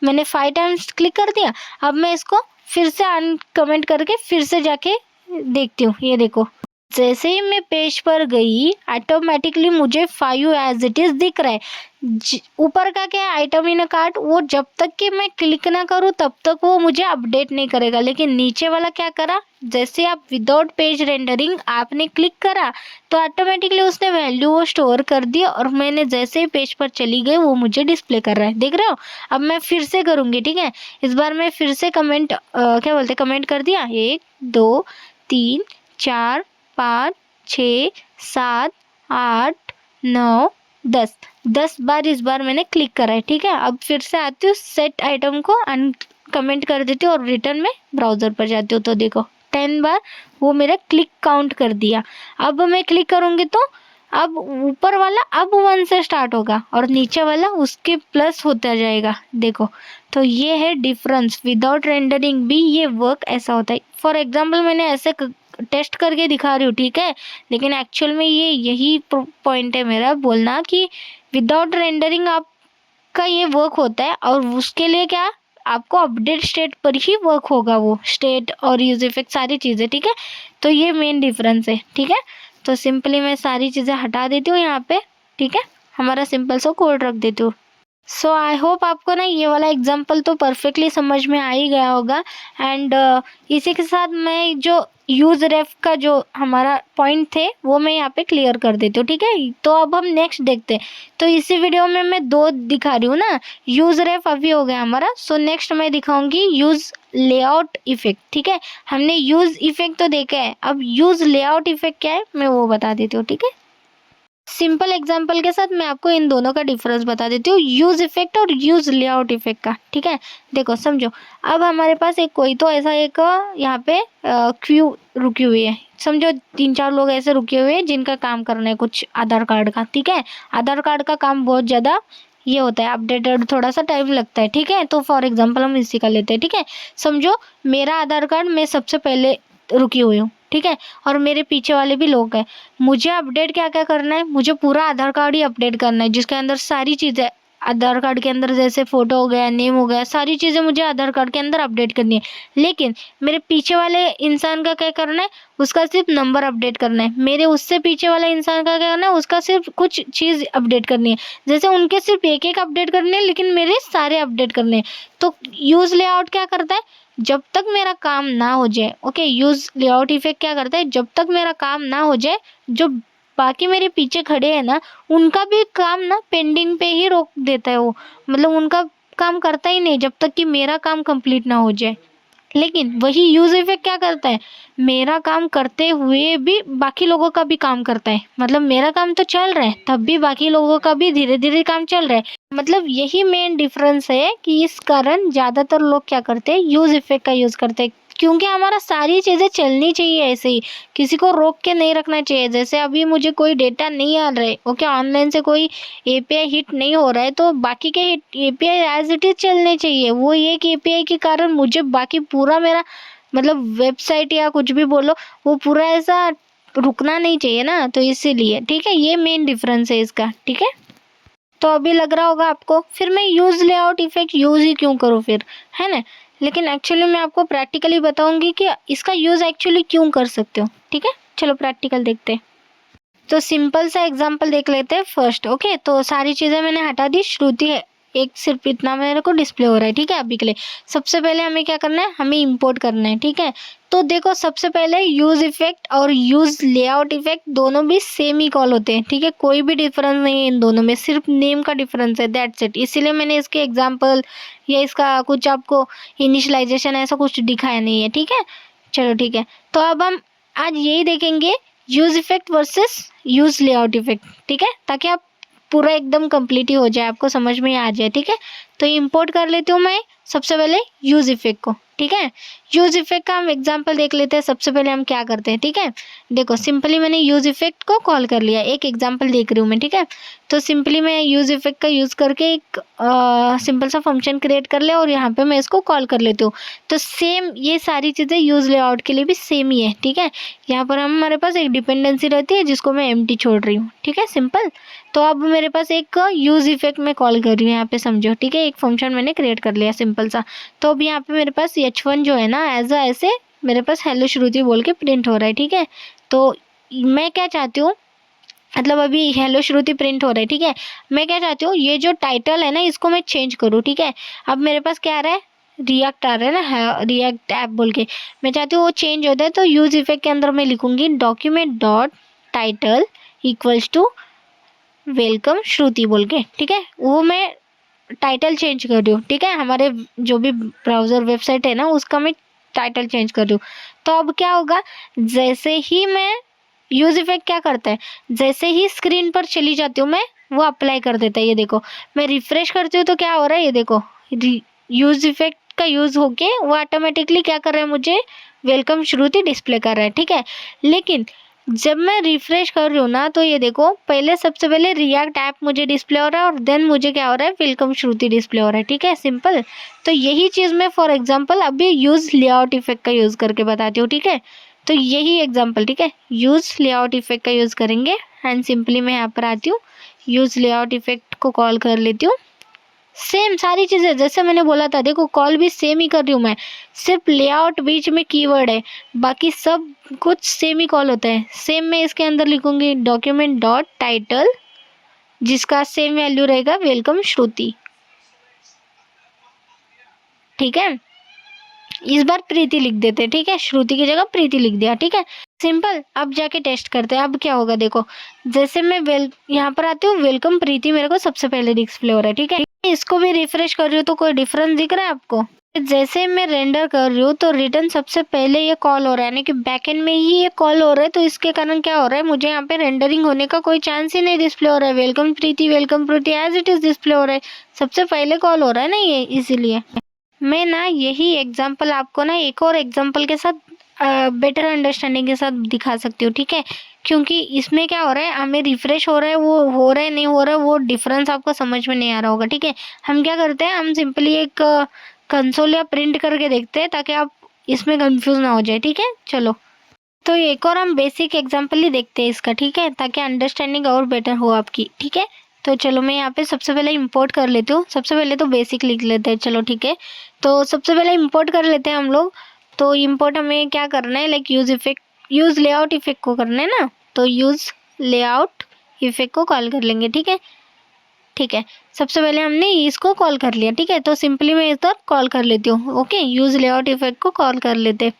मैंने 5 टाइम्स क्लिक कर दिया। अब मैं इसको फिर से अनकमेंट करके फिर से जाके देखती हूँ, ये देखो जैसे ही मैं पेज पर गई ऑटोमेटिकली मुझे 5 एज इट इज दिख रहा है। ऊपर का क्या है, आइटम इन कार्ट, वो जब तक कि मैं क्लिक ना करूँ तब तक वो मुझे अपडेट नहीं करेगा, लेकिन नीचे वाला क्या करा, जैसे आप विदाउट पेज रेंडरिंग आपने क्लिक करा तो ऑटोमेटिकली उसने वैल्यू वो स्टोर कर दी और मैंने जैसे ही पेज पर चली गई वो मुझे डिस्प्ले कर रहा है, देख रहे हो। अब मैं फिर से करूँगी, ठीक है, इस बार मैं फिर से कमेंट क्या बोलते कमेंट कर दिया, 1 2 3 4 5 6 7 8 9 10 बार इस बार मैंने क्लिक करा है, ठीक है। अब फिर से आती हूँ, सेट आइटम को अनकमेंट कर देती हूँ और रिटर्न में ब्राउजर पर जाती हूँ, तो देखो 10 बार वो मेरा क्लिक काउंट कर दिया। अब मैं क्लिक करूँगी तो अब ऊपर वाला अब 1 से स्टार्ट होगा और नीचे वाला उसके प्लस होता जाएगा, देखो। तो ये है डिफरेंस, विदाउट रेंडरिंग भी ये वर्क ऐसा होता है। फॉर एग्जाम्पल मैंने ऐसे टेस्ट करके दिखा रही हूँ, ठीक है, लेकिन एक्चुअल में ये यही पॉइंट है मेरा बोलना कि विदाउट रेंडरिंग आपका ये वर्क होता है और उसके लिए क्या, आपको अपडेट स्टेट पर ही वर्क होगा, वो स्टेट और यूज इफेक्ट सारी चीज़ें, ठीक है। तो ये मेन डिफरेंस है, ठीक है। तो सिंपली मैं सारी चीज़ें हटा देती हूँ यहाँ पे, ठीक है, हमारा सिंपल सा कोड रख देती हूँ। सो आई होप आपको ना ये वाला एग्जाम्पल तो परफेक्टली समझ में आ ही गया होगा। एंड इसी के साथ मैं जो यूज़ रेफ का जो हमारा पॉइंट थे वो मैं यहाँ पे क्लियर कर देती हूँ, ठीक है। तो अब हम नेक्स्ट देखते हैं। तो इसी वीडियो में मैं 2 दिखा रही हूँ ना, यूज़ रेफ अभी हो गया हमारा। सो नेक्स्ट मैं दिखाऊंगी यूज़ लेआउट इफेक्ट, ठीक है। हमने यूज़ इफेक्ट तो देखा है, अब यूज़ लेआउट इफेक्ट क्या है मैं वो बता देती हूँ, ठीक है। सिंपल एग्जांपल के साथ मैं आपको इन दोनों का डिफरेंस बता देती हूँ, यूज इफेक्ट और यूज लेआउट इफेक्ट का, ठीक है। देखो समझो, अब हमारे पास एक कोई तो ऐसा एक यहाँ पे क्यू रुकी हुई है, समझो 3 4 लोग ऐसे रुके हुए हैं जिनका काम करना है कुछ आधार कार्ड का, ठीक है। आधार कार्ड का काम बहुत ज़्यादा ये होता है, अपडेटेड थोड़ा सा टाइम लगता है, ठीक है। तो फॉर एग्जाम्पल हम इसी का लेते हैं, ठीक है। समझो मेरा आधार कार्ड मैं सबसे पहले रुकी हुई हूँ, ठीक है, और मेरे पीछे वाले भी लोग हैं। मुझे अपडेट क्या क्या करना है, मुझे पूरा आधार कार्ड ही अपडेट करना है जिसके अंदर सारी चीज़ें आधार कार्ड के अंदर जैसे फ़ोटो हो गया, नेम हो गया, सारी चीज़ें मुझे आधार कार्ड के अंदर अपडेट करनी है। लेकिन मेरे पीछे वाले इंसान का क्या करना है, उसका सिर्फ नंबर अपडेट करना है। मेरे उससे पीछे वाला इंसान का क्या करना है, उसका सिर्फ कुछ चीज़ अपडेट करनी है। जैसे उनके सिर्फ एक एक अपडेट करने हैं, लेकिन मेरे सारे अपडेट करने हैं। तो यूज़ लेआउट क्या करता है, जब तक मेरा काम ना हो जाए, ओके, यूज़ लेआउट इफेक्ट क्या करता है, जब तक मेरा काम ना हो जाए, जो बाकी मेरे पीछे खड़े हैं ना, उनका भी काम ना पेंडिंग पे ही रोक देता है वो। मतलब उनका काम करता ही नहीं जब तक कि मेरा काम कंप्लीट ना हो जाए। लेकिन वही यूज इफेक्ट क्या करता है, मेरा काम करते हुए भी बाकी लोगों का भी काम करता है। मतलब मेरा काम तो चल रहा है, तब भी बाकी लोगों का भी धीरे धीरे काम चल रहा है। मतलब यही मेन डिफरेंस है कि इस कारण ज़्यादातर लोग क्या करते हैं, यूज इफेक्ट का यूज़ करते हैं। क्योंकि हमारा सारी चीज़ें चलनी चाहिए ऐसे ही, किसी को रोक के नहीं रखना चाहिए। जैसे अभी मुझे कोई डेटा नहीं आ रहा है, ओके, ऑनलाइन से कोई एपीआई हिट नहीं हो रहा है, तो बाकी के एपीआई एज इट इज चलने चाहिए। वो एक एपीआई के कारण मुझे बाकी पूरा मेरा मतलब वेबसाइट या कुछ भी बोलो, वो पूरा ऐसा रुकना नहीं चाहिए ना, तो इसीलिए, ठीक है, ये मेन डिफरेंस है इसका, ठीक है। तो अभी लग रहा होगा आपको फिर मैं यूज़ लेआउट इफेक्ट यूज़ ही क्यों करूँ फिर, है ना। लेकिन एक्चुअली मैं आपको प्रैक्टिकली बताऊंगी कि इसका यूज़ एक्चुअली क्यों कर सकते हो, ठीक है। चलो प्रैक्टिकल देखते हैं। तो सिंपल सा एग्जांपल देख लेते हैं फर्स्ट, ओके। तो सारी चीज़ें मैंने हटा दी, श्रुति है, एक सिर्फ इतना मेरे को डिस्प्ले हो रहा है, ठीक है, अभी के लिए। सबसे पहले हमें क्या करना है, हमें इंपोर्ट करना है, ठीक है। तो देखो सबसे पहले यूज इफेक्ट और यूज लेआउट इफेक्ट दोनों भी सेम ही कॉल होते हैं, ठीक है, कोई भी डिफरेंस नहीं है इन दोनों में, सिर्फ नेम का डिफरेंस है, दैट्स इट। इसीलिए मैंने इसके एग्जाम्पल या इसका कुछ आपको इनिशलाइजेशन ऐसा कुछ दिखाया नहीं है, ठीक है। चलो ठीक है, तो अब हम आज यही देखेंगे, use effect versus use layout effect, ठीक है, ताकि आप पूरा एकदम कंप्लीट ही हो जाए, आपको समझ में आ जाए, ठीक है। तो इंपोर्ट कर लेती हूँ मैं सबसे पहले यूज इफेक्ट को, ठीक है। यूज इफेक्ट का हम एग्जांपल देख लेते हैं। सबसे पहले हम क्या करते हैं, ठीक है, देखो सिंपली मैंने यूज इफेक्ट को कॉल कर लिया, एक एग्जांपल देख रही हूँ मैं, ठीक है। तो सिंपली मैं यूज इफेक्ट का यूज़ करके एक सिंपल सा फंक्शन क्रिएट कर लिया और यहाँ पे मैं इसको कॉल कर लेती हूँ। तो सेम ये सारी चीज़ें यूज लेआउट के लिए भी सेम ही है, ठीक है। यहाँ पर हमारे पास एक डिपेंडेंसी रहती है जिसको मैं एम्प्टी छोड़ रही हूँ, ठीक है, सिंपल। तो अब मेरे पास एक यूज इफेक्ट में कॉल कर रही हूँ यहाँ पे, समझो, ठीक है, एक फंक्शन मैंने क्रिएट कर लिया सिंपल सा। तो अब यहाँ पे मेरे पास h1 जो है ना, एज अ ऐसे मेरे पास हेलो श्रुति बोल के प्रिंट हो रहा है, ठीक है। तो मैं क्या चाहती हूँ, मतलब अभी हेलो श्रुति प्रिंट हो रहा है, ठीक है। मैं क्या चाहती हूँ, ये जो टाइटल है ना, इसको मैं चेंज करूँ, ठीक है। अब मेरे पास क्या आ रहा है, रिएक्ट आ रहा है ना, रिएक्ट ऐप बोल के, मैं चाहती हूँ वो चेंज होता है। तो यूज इफेक्ट के अंदर मैं लिखूंगी document dot title equals to welcome Shruti बोल के, ठीक है। वो मैं टाइटल चेंज कर रही हूँ, ठीक है, हमारे जो भी ब्राउज़र वेबसाइट है ना, उसका मैं टाइटल चेंज कर रही हूँ। तो अब क्या होगा, जैसे ही मैं यूज इफेक्ट क्या करता है, जैसे ही स्क्रीन पर चली जाती हूँ मैं, वो अप्लाई कर देता है। ये देखो, मैं रिफ्रेश करती हूँ तो क्या हो रहा है, ये देखो, यूज इफेक्ट का यूज होके वो ऑटोमेटिकली क्या कर रहा है, मुझे वेलकम श्रुति डिस्प्ले कर रहा है, ठीक है। लेकिन जब मैं रिफ्रेश कर रही हूँ ना, तो ये देखो, पहले सबसे पहले रिएक्ट ऐप मुझे डिस्प्ले हो रहा है और देन मुझे क्या हो रहा है, वेलकम श्रुति डिस्प्ले हो रहा है, ठीक है, सिंपल। तो यही चीज़ मैं फॉर एग्जांपल अभी यूज लेआउट इफेक्ट का यूज़ करके बताती हूँ, ठीक है। तो यही एग्जांपल, ठीक है, यूज लेआउट इफेक्ट का यूज़ करेंगे एंड सिंपली मैं यहाँ पर आती हूँ, यूज लेआउट इफेक्ट को कॉल कर लेती हूँ। सेम सारी चीज़ें जैसे मैंने बोला था, देखो कॉल भी सेम ही कर रही हूँ मैं, सिर्फ लेआउट बीच में कीवर्ड है, बाकी सब कुछ सेम ही कॉल होता है। सेम मैं इसके अंदर लिखूंगी डॉक्यूमेंट डॉट टाइटल, जिसका सेम वैल्यू रहेगा वेलकम श्रुति, ठीक है। इस बार प्रीति लिख देते हैं, ठीक है, श्रुति की जगह प्रीति लिख दिया, ठीक है, सिंपल। अब जाके टेस्ट करते हैं, अब क्या होगा, देखो जैसे मैं यहाँ पर आती हूँ, वेलकम प्रीति मेरे को सबसे पहले डिस्प्ले हो रहा है, ठीक है। इसको भी रिफ्रेश कर रही हूँ तो कोई डिफरेंस दिख रहा है आपको, जैसे मैं रेंडर कर रही हूँ तो रिटर्न सबसे पहले ये कॉल हो रहा है, यानी कि बैकएंड में ही ये कॉल हो रहा है। तो इसके कारण क्या हो रहा है, मुझे यहाँ पे रेंडरिंग होने का कोई चांस ही नहीं डिस्प्ले हो रहा है, welcome Preeti as it is display हो रहा है, सबसे पहले कॉल हो रहा है ना ये, इसीलिए मैं ना यही एग्जाम्पल आपको ना एक और एग्जाम्पल के साथ बेटर अंडरस्टैंडिंग के साथ दिखा सकती हूँ, ठीक है। क्योंकि इसमें क्या हो रहा है, हमें रिफ्रेश हो रहा है, वो हो रहा है नहीं हो रहा है, वो डिफरेंस आपको समझ में नहीं आ रहा होगा, ठीक है। हम क्या करते हैं, हम सिंपली एक कंसोल या प्रिंट करके देखते हैं ताकि आप इसमें कंफ्यूज ना हो जाए, ठीक है। चलो, तो एक और हम बेसिक एग्जाम्पल ही देखते हैं इसका, ठीक है, ताकि अंडरस्टैंडिंग और बेटर हो आपकी, ठीक है। तो चलो मैं यहाँ पे सबसे पहले इंपोर्ट कर लेती हूँ। सबसे पहले तो बेसिक लिख लेते हैं, चलो ठीक है। तो सबसे पहले इंपोर्ट कर लेते हैं हम लोग। तो इंपोर्ट हमें क्या करना है, लाइक यूज़ लेआउट इफेक्ट को करना है ना। तो यूज़ लेआउट इफेक्ट को कॉल कर लेंगे, ठीक है। ठीक है, सबसे पहले हमने इसको कॉल कर लिया, ठीक है। तो सिंपली मैं इधर कॉल कर लेती हूँ। ओके, यूज़ लेआउट इफेक्ट को कॉल कर लेते हैं,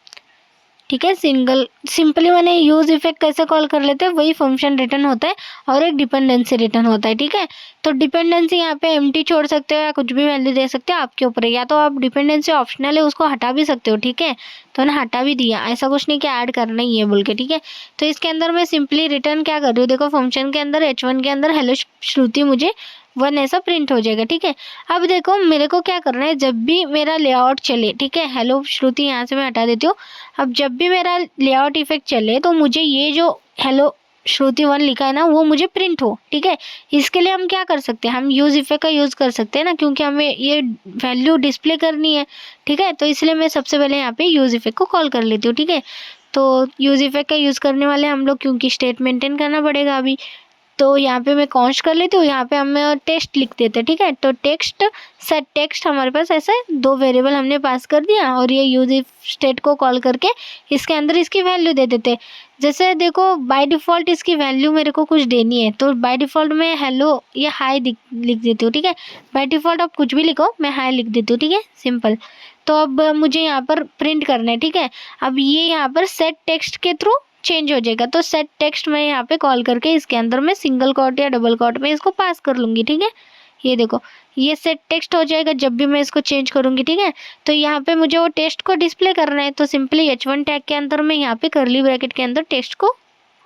ठीक है। सिंपली मैंने यूज़ इफेक्ट कैसे कॉल कर लेते हैं, वही फंक्शन रिटर्न होता है और एक डिपेंडेंसी रिटर्न होता है, ठीक है। तो डिपेंडेंसी यहाँ पे एम्प्टी छोड़ सकते हो या कुछ भी वैल्यू दे सकते हो, आपके ऊपर है। या तो आप डिपेंडेंसी ऑप्शनल है, उसको हटा भी सकते हो, ठीक है। तो मैंने हटा भी दिया, ऐसा कुछ नहीं कि ऐड करना ही है बोल के, ठीक है। तो इसके अंदर मैं सिंपली रिटर्न क्या कर रही हूँ, देखो फंक्शन के अंदर H1 के अंदर हेलो श्रुति मुझे 1 ऐसा प्रिंट हो जाएगा, ठीक है। अब देखो मेरे को क्या करना है, जब भी मेरा लेआउट चले, ठीक है, हेलो श्रुति यहाँ से मैं हटा देती हूँ। अब जब भी मेरा लेआउट इफेक्ट चले तो मुझे ये जो हेलो श्रुति 1 लिखा है ना, वो मुझे प्रिंट हो, ठीक है। इसके लिए हम क्या कर सकते हैं, हम यूज़ इफेक्ट का यूज़ कर सकते हैं ना, क्योंकि हमें ये वैल्यू डिस्प्ले करनी है, ठीक है। तो इसलिए मैं सबसे पहले यहाँ पे यूज़ इफेक्ट को कॉल कर लेती हूँ, ठीक है। तो यूज़ इफेक्ट का यूज़ करने वाले हम लोग, क्योंकि स्टेट मेंटेन करना पड़ेगा अभी। तो यहाँ पे मैं कॉन्स्ट कर लेती हूँ, यहाँ पे हम टेस्ट लिख देते हैं, ठीक है। तो टेक्स्ट सेट टेक्स्ट हमारे पास ऐसे 2 वेरिएबल हमने पास कर दिया और ये यूज इफ स्टेट को कॉल करके इसके अंदर इसकी वैल्यू दे देते। जैसे देखो बाय डिफ़ॉल्ट इसकी वैल्यू मेरे को कुछ देनी है, तो बाय डिफ़ॉल्ट मैं हेलो या हाई लिख देती हूँ, ठीक है। बाय डिफ़ॉल्ट आप कुछ भी लिखो, मैं हाई लिख देती हूँ, ठीक है, सिंपल। तो अब मुझे यहाँ पर प्रिंट करना है, ठीक है। अब ये यहाँ पर सेट टेक्स्ट के थ्रू चेंज हो जाएगा। तो सेट टेक्स्ट मैं यहाँ पे कॉल करके इसके अंदर मैं सिंगल कोट या डबल कोट में इसको पास कर लूँगी, ठीक है। ये देखो ये सेट टेक्स्ट हो जाएगा जब भी मैं इसको चेंज करूँगी, ठीक है। तो यहाँ पे मुझे वो टेक्स्ट को डिस्प्ले करना है, तो सिंपली H1 टैग के अंदर मैं यहाँ पे करली ब्रैकेट के अंदर टेक्स्ट को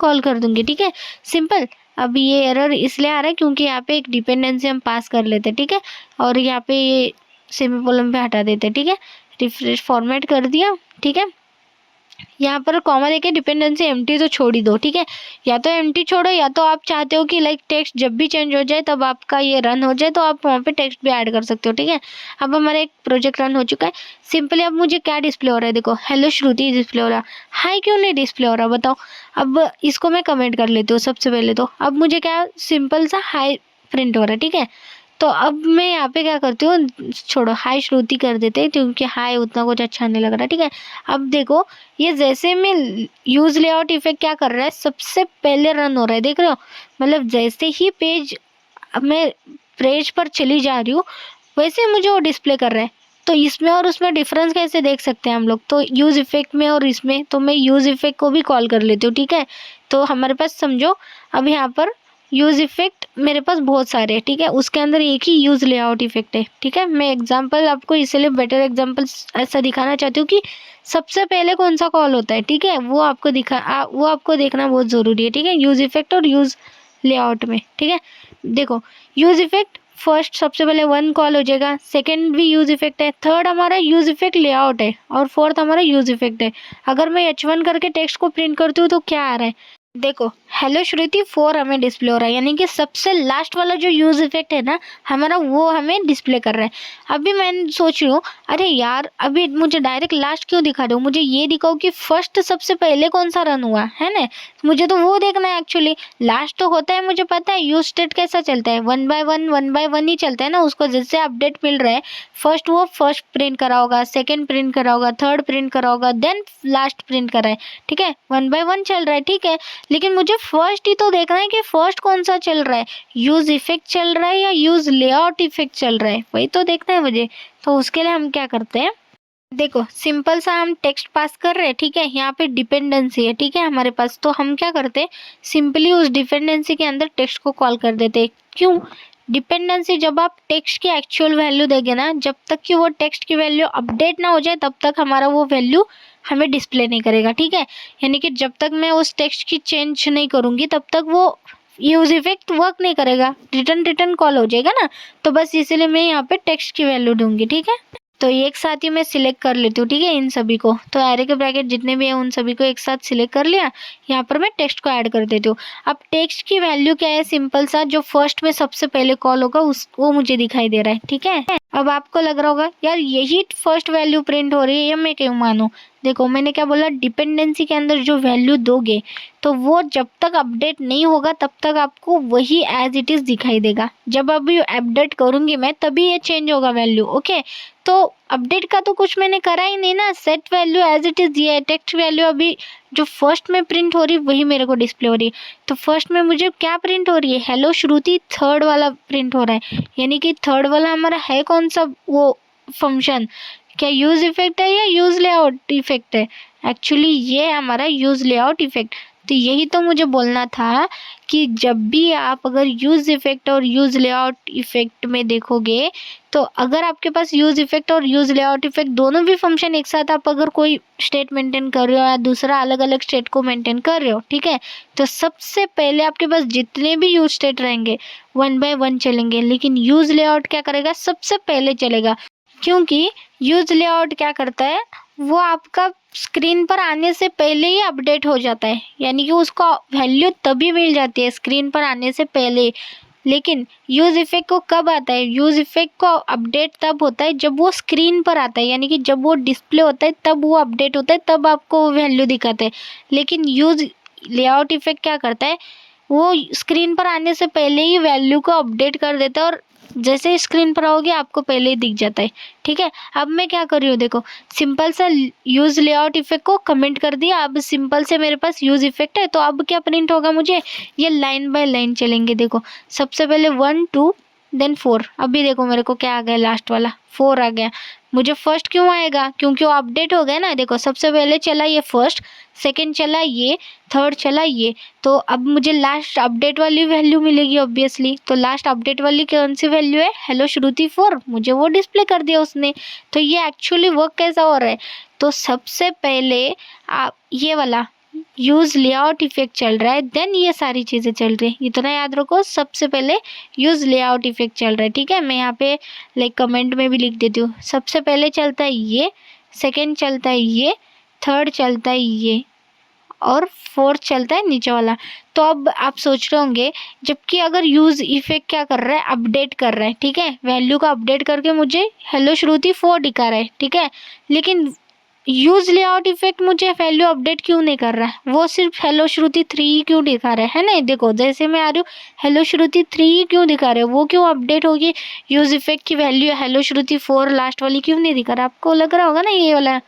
कॉल कर दूँगी, ठीक है, सिंपल। अब ये एरर इसलिए आ रहा है क्योंकि यहाँ पे एक डिपेंडेंसी हम पास कर लेते हैं, ठीक है। और यहाँ पे ये सेमीकोलन पे हटा देते हैं, ठीक है। रिफ्रेश फॉर्मेट कर दिया, ठीक है। यहाँ पर कॉमा देके डिपेंडेंसी एम्प्टी तो छोड़ ही दो, ठीक है। या तो एम्प्टी छोड़ो, या तो आप चाहते हो कि लाइक टेक्स्ट जब भी चेंज हो जाए तब आपका ये रन हो जाए, तो आप वहाँ पे टेक्स्ट भी ऐड कर सकते हो, ठीक है। अब हमारा एक प्रोजेक्ट रन हो चुका है। सिंपली अब मुझे क्या डिस्प्ले हो रहा है, देखो हेलो श्रुति डिस्प्ले हो रहा है, हाई क्यों नहीं डिस्प्ले हो रहा बताओ। अब इसको मैं कमेंट कर लेती हूँ सबसे पहले। तो अब मुझे क्या सिंपल सा हाई प्रिंट हो रहा है, ठीक है। तो अब मैं यहाँ पे क्या करती हूँ, छोड़ो हाई श्रुति कर देते हैं क्योंकि हाई उतना कुछ अच्छा नहीं लग रहा, ठीक है। अब देखो ये जैसे मैं यूज़ लेआउट इफेक्ट क्या कर रहा है, सबसे पहले रन हो रहा है, देख रहे हो। मतलब जैसे ही अब मैं पेज पर चली जा रही हूँ वैसे मुझे वो डिस्प्ले कर रहा है। तो इसमें और उसमें डिफरेंस कैसे देख सकते हैं हम लोग, तो यूज़ इफेक्ट में और इसमें, तो मैं यूज़ इफेक्ट को भी कॉल कर लेती हूँ, ठीक है। तो हमारे पास समझो अब यहाँ पर यूज़ इफेक्ट मेरे पास बहुत सारे हैं, ठीक है। उसके अंदर एक ही यूज़ लेआउट इफेक्ट है, ठीक है। मैं एग्जांपल आपको इसलिए बेटर एग्जांपल ऐसा दिखाना चाहती हूँ कि सबसे पहले कौन सा कॉल होता है, ठीक है, वो आपको वो आपको देखना बहुत ज़रूरी है, ठीक है। यूज़ इफेक्ट और यूज़ लेआउट में, ठीक है। देखो यूज़ इफेक्ट फर्स्ट सबसे पहले 1 कॉल हो जाएगा, सेकंड भी यूज़ इफेक्ट है, थर्ड हमारा यूज़ इफेक्ट लेआउट है और फोर्थ हमारा यूज़ इफेक्ट है। अगर मैं H1 करके टेक्स्ट को प्रिंट करती हूँ तो क्या आ रहा है, देखो हेलो श्रुति 4 हमें डिस्प्ले हो रहा है, यानी कि सबसे लास्ट वाला जो यूज़ इफेक्ट है ना हमारा, वो हमें डिस्प्ले कर रहा है। अभी मैं सोच रही हूँ अरे यार अभी मुझे डायरेक्ट लास्ट क्यों दिखा दो, मुझे ये दिखाओ कि फर्स्ट सबसे पहले कौन सा रन हुआ है ना। मुझे तो वो देखना है एक्चुअली, लास्ट तो होता है मुझे पता है। यूज स्टेट कैसा चलता है, 1 बाय 1 ही चलता है ना, उसको जैसे अपडेट मिल रहा है फर्स्ट वो फर्स्ट प्रिंट करा होगा, सेकेंड प्रिंट करा होगा, थर्ड प्रिंट करा होगा, देन लास्ट प्रिंट करा है, ठीक है। 1 बाय 1 चल रहा है, ठीक है। लेकिन मुझे फर्स्ट ही तो देखना है कि फर्स्ट कौन सा चल रहा है, यूज इफेक्ट चल रहा है या यूज लेआउट इफेक्ट चल रहा है, वही तो देखना है मुझे। तो उसके लिए हम क्या करते हैं, देखो सिंपल सा हम टेक्स्ट पास कर रहे हैं, ठीक है। यहाँ पे डिपेंडेंसी है, ठीक है, हमारे पास। तो हम क्या करते हैं, सिंपली उस डिपेंडेंसी के अंदर टेक्स्ट को कॉल कर देते हैं। क्यों, डिपेंडेंसी जब आप टेक्स्ट की एक्चुअल वैल्यू देंगे ना, जब तक कि वो टेक्स्ट की वैल्यू अपडेट ना हो जाए तब तक हमारा वो वैल्यू हमें डिस्प्ले नहीं करेगा, ठीक है। यानी कि जब तक मैं उस टेक्स्ट की चेंज नहीं करूँगी तब तक वो यूज इफेक्ट वर्क नहीं करेगा, रिटर्न कॉल हो जाएगा ना। तो बस इसीलिए मैं यहाँ पे टेक्स्ट की वैल्यू दूंगी, ठीक है। तो एक साथ ही मैं सिलेक्ट कर लेती हूँ, ठीक है, इन सभी को। तो एरे के ब्रैकेट जितने भी हैं उन सभी को एक साथ सिलेक्ट कर लिया। यहाँ पर मैं टेक्स्ट को ऐड कर देती हूँ। अब टेक्स्ट की वैल्यू क्या है, सिंपल सा, जो फर्स्ट में सबसे पहले कॉल होगा उस वो मुझे दिखाई दे रहा है, ठीक है। अब आपको लग रहा होगा यार यही फर्स्ट वैल्यू प्रिंट हो रही है, या मैं क्यों मानूं। देखो मैंने क्या बोला, डिपेंडेंसी के अंदर जो वैल्यू दोगे तो वो जब तक अपडेट नहीं होगा तब तक आपको वही एज इट इज दिखाई देगा। जब अभी अपडेट करूंगी मैं तभी ये चेंज होगा वैल्यू, ओके। तो अपडेट का तो कुछ मैंने करा ही नहीं ना, set value as it is दिया है। टेक्स्ट वैल्यू अभी जो फर्स्ट में प्रिंट हो रही वही मेरे को डिस्प्ले हो रही है। तो फर्स्ट में मुझे क्या प्रिंट हो रही है, हेलो श्रुति थर्ड वाला प्रिंट हो रहा है। यानी कि थर्ड वाला हमारा है कौन सा वो फंक्शन, क्या यूज इफेक्ट है या यूज लेआउट इफेक्ट है। एक्चुअली ये हमारा यूज लेआउट इफेक्ट। तो यही तो मुझे बोलना था कि जब भी आप अगर यूज इफेक्ट और यूज लेआउट इफेक्ट में देखोगे, तो अगर आपके पास यूज इफेक्ट और यूज लेआउट इफेक्ट दोनों भी फंक्शन एक साथ आप अगर कोई स्टेट मेंटेन कर रहे हो या दूसरा अलग अलग स्टेट को मेंटेन कर रहे हो, ठीक है, तो सबसे पहले आपके पास जितने भी यूज स्टेट रहेंगे 1 बाय 1 चलेंगे, लेकिन यूज लेआउट क्या करेगा, सबसे पहले चलेगा। क्योंकि यूज लेआउट क्या करता है, वो आपका स्क्रीन पर आने से पहले ही अपडेट हो जाता है। यानी कि उसको वैल्यू तभी मिल जाती है स्क्रीन पर आने से पहले। लेकिन यूज इफेक्ट को कब आता है, यूज इफेक्ट को अपडेट तब होता है जब वो स्क्रीन पर आता है। यानी कि जब वो डिस्प्ले होता है तब वो अपडेट होता है, तब आपको वैल्यू दिखाता है। लेकिन यूज लेआउट इफेक्ट क्या करता है, वो स्क्रीन पर आने से पहले ही वैल्यू को अपडेट कर देता है और जैसे ही स्क्रीन पर आओगे आपको पहले ही दिख जाता है, ठीक है। अब मैं क्या कर रही हूँ, देखो सिंपल सा यूज लेआउट इफेक्ट को कमेंट कर दिया। अब सिंपल से मेरे पास यूज इफेक्ट है, तो अब क्या प्रिंट होगा मुझे, ये लाइन बाय लाइन चलेंगे। देखो सबसे पहले 1 2 देन 4। अभी देखो मेरे को क्या आ गया, लास्ट वाला 4 आ गया। मुझे फर्स्ट क्यों आएगा, क्योंकि वो अपडेट हो गया ना। देखो सबसे पहले चला ये फर्स्ट, सेकंड चला ये, थर्ड चला ये। तो अब मुझे लास्ट अपडेट वाली वैल्यू मिलेगी ऑब्वियसली। तो लास्ट अपडेट वाली कौन सी वैल्यू है, हेलो श्रुति 4, मुझे वो डिस्प्ले कर दिया उसने। तो ये एक्चुअली वर्क कैसा हो रहा है, तो सबसे पहले आप ये वाला यूज लेआउट इफेक्ट चल रहा है, देन ये सारी चीज़ें चल रही है। इतना याद रखो, सबसे पहले यूज लेआउट इफेक्ट चल रहा है, ठीक है। मैं यहाँ पे लाइक कमेंट में भी लिख देती हूँ। सबसे पहले चलता है ये, सेकंड चलता है ये, थर्ड चलता है ये, और फोर्थ चलता है नीचे वाला। तो अब आप सोच रहे होंगे, जबकि अगर यूज इफेक्ट क्या कर रहा है, अपडेट कर रहा है, ठीक है, वैल्यू को अपडेट करके मुझे हेलो श्रुति 4 दिखा रहा है, ठीक है। लेकिन यूज लेआउट इफेक्ट मुझे वैल्यू अपडेट क्यों नहीं कर रहा है, वो सिर्फ हेलो श्रुति 3 क्यों दिखा रहा है ना। देखो जैसे मैं आ रही हूँ, हेलो श्रुति 3 क्यों दिखा रहे हैं, वो क्यों अपडेट होगी। यूज इफेक्ट की वैल्यू हेलो श्रुति 4 लास्ट वाली क्यों नहीं दिखा रहा, आपको लग रहा होगा ना ये वाला।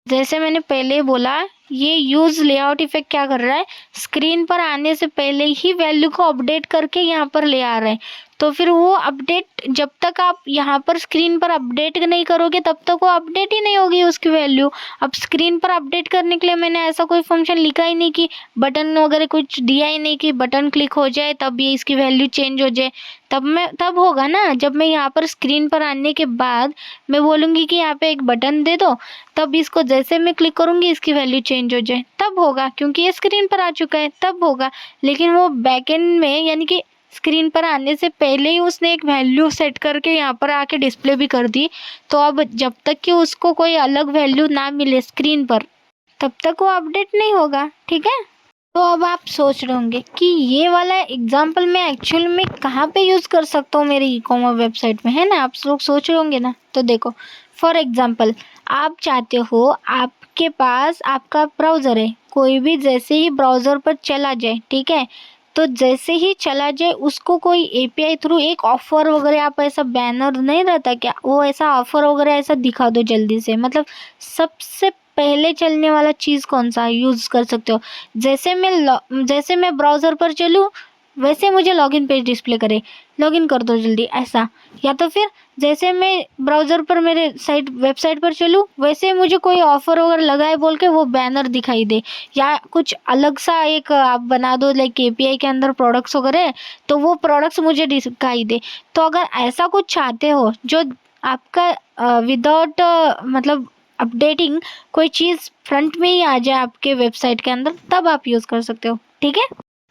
जैसे मैंने पहले बोला, ये यूज लेआउट इफेक्ट क्या कर रहा है, स्क्रीन पर आने से पहले ही वैल्यू को अपडेट करके यहाँ पर ले आ रहा है। तो फिर वो अपडेट जब तक आप यहाँ पर स्क्रीन पर अपडेट नहीं करोगे तब तक वो अपडेट ही नहीं होगी उसकी वैल्यू। अब स्क्रीन पर अपडेट करने के लिए मैंने ऐसा कोई फंक्शन लिखा ही नहीं कि बटन वगैरह कुछ दिया ही नहीं कि बटन क्लिक हो जाए तब ये इसकी वैल्यू चेंज हो जाए। तब होगा ना जब मैं यहाँ पर स्क्रीन पर आने के बाद मैं बोलूँगी कि यहाँ पे एक बटन दे दो, तब इसको जैसे मैं क्लिक करूँगी इसकी वैल्यू चेंज हो जाए, तब होगा, क्योंकि ये स्क्रीन पर आ चुका है तब होगा। लेकिन वो बैकएंड में यानी कि स्क्रीन पर आने से पहले ही उसने एक वैल्यू सेट करके यहाँ पर आके डिस्प्ले भी कर दी। तो अब जब तक कि उसको कोई अलग वैल्यू ना मिले स्क्रीन पर तब तक वो अपडेट नहीं होगा, ठीक है। तो अब आप सोच रहे होंगे कि ये वाला एग्जाम्पल मैं एक्चुअल में कहाँ पे यूज़ कर सकता हूँ मेरी ई कॉमर्स वेबसाइट में, है ना। आप लोग सोच रहे होंगे ना। तो देखो फॉर एग्जाम्पल, आप चाहते हो आपके पास आपका ब्राउज़र है, कोई भी जैसे ही ब्राउज़र पर चला जाए, ठीक है, तो जैसे ही चला जाए उसको कोई एपीआई थ्रू एक ऑफ़र वगैरह, आप ऐसा बैनर नहीं रहता क्या, वो ऐसा ऑफ़र वगैरह ऐसा दिखा दो जल्दी से। मतलब सबसे पहले चलने वाला चीज़ कौन सा यूज़ कर सकते हो। जैसे मैं ब्राउज़र पर चलूँ वैसे मुझे लॉगिन पेज डिस्प्ले करे, लॉगिन कर दो जल्दी ऐसा। या तो फिर जैसे मैं ब्राउज़र पर मेरे वेबसाइट पर चलूँ वैसे मुझे कोई ऑफ़र वगैरह लगाए बोल के वो बैनर दिखाई दे, या कुछ अलग सा एक आप बना दो लाइक एपीआई के अंदर प्रोडक्ट्स वगैरह, तो वो प्रोडक्ट्स मुझे दिखाई दे। तो अगर ऐसा कुछ चाहते हो जो आपका विदाउट मतलब अपडेटिंग कोई चीज़ फ्रंट में ही आ जाए आपके वेबसाइट के अंदर, तब आप यूज़ कर सकते हो, ठीक है।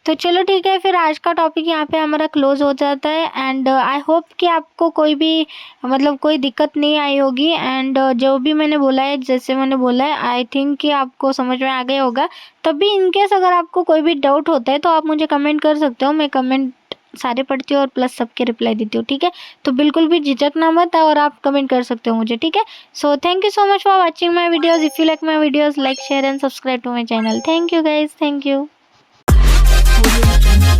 तो चलो ठीक है, फिर आज का टॉपिक यहाँ पे हमारा क्लोज हो जाता है। एंड आई होप कि आपको कोई भी मतलब कोई दिक्कत नहीं आई होगी। एंड जो भी मैंने बोला है, जैसे मैंने बोला है, आई थिंक कि आपको समझ में आ गया होगा। तब भी इन केस अगर आपको कोई भी डाउट होता है तो आप मुझे कमेंट कर सकते हो। मैं कमेंट सारे पढ़ती हूँ और प्लस सबके रिप्लाई देती हूँ, ठीक है। तो बिल्कुल भी झिझकना मत और आप कमेंट कर सकते हो मुझे, ठीक है। So thank you so much for watching my videos. If you like my videos, like share and subscribe to my channel. Thank you guys, thank you. Audio Jungle.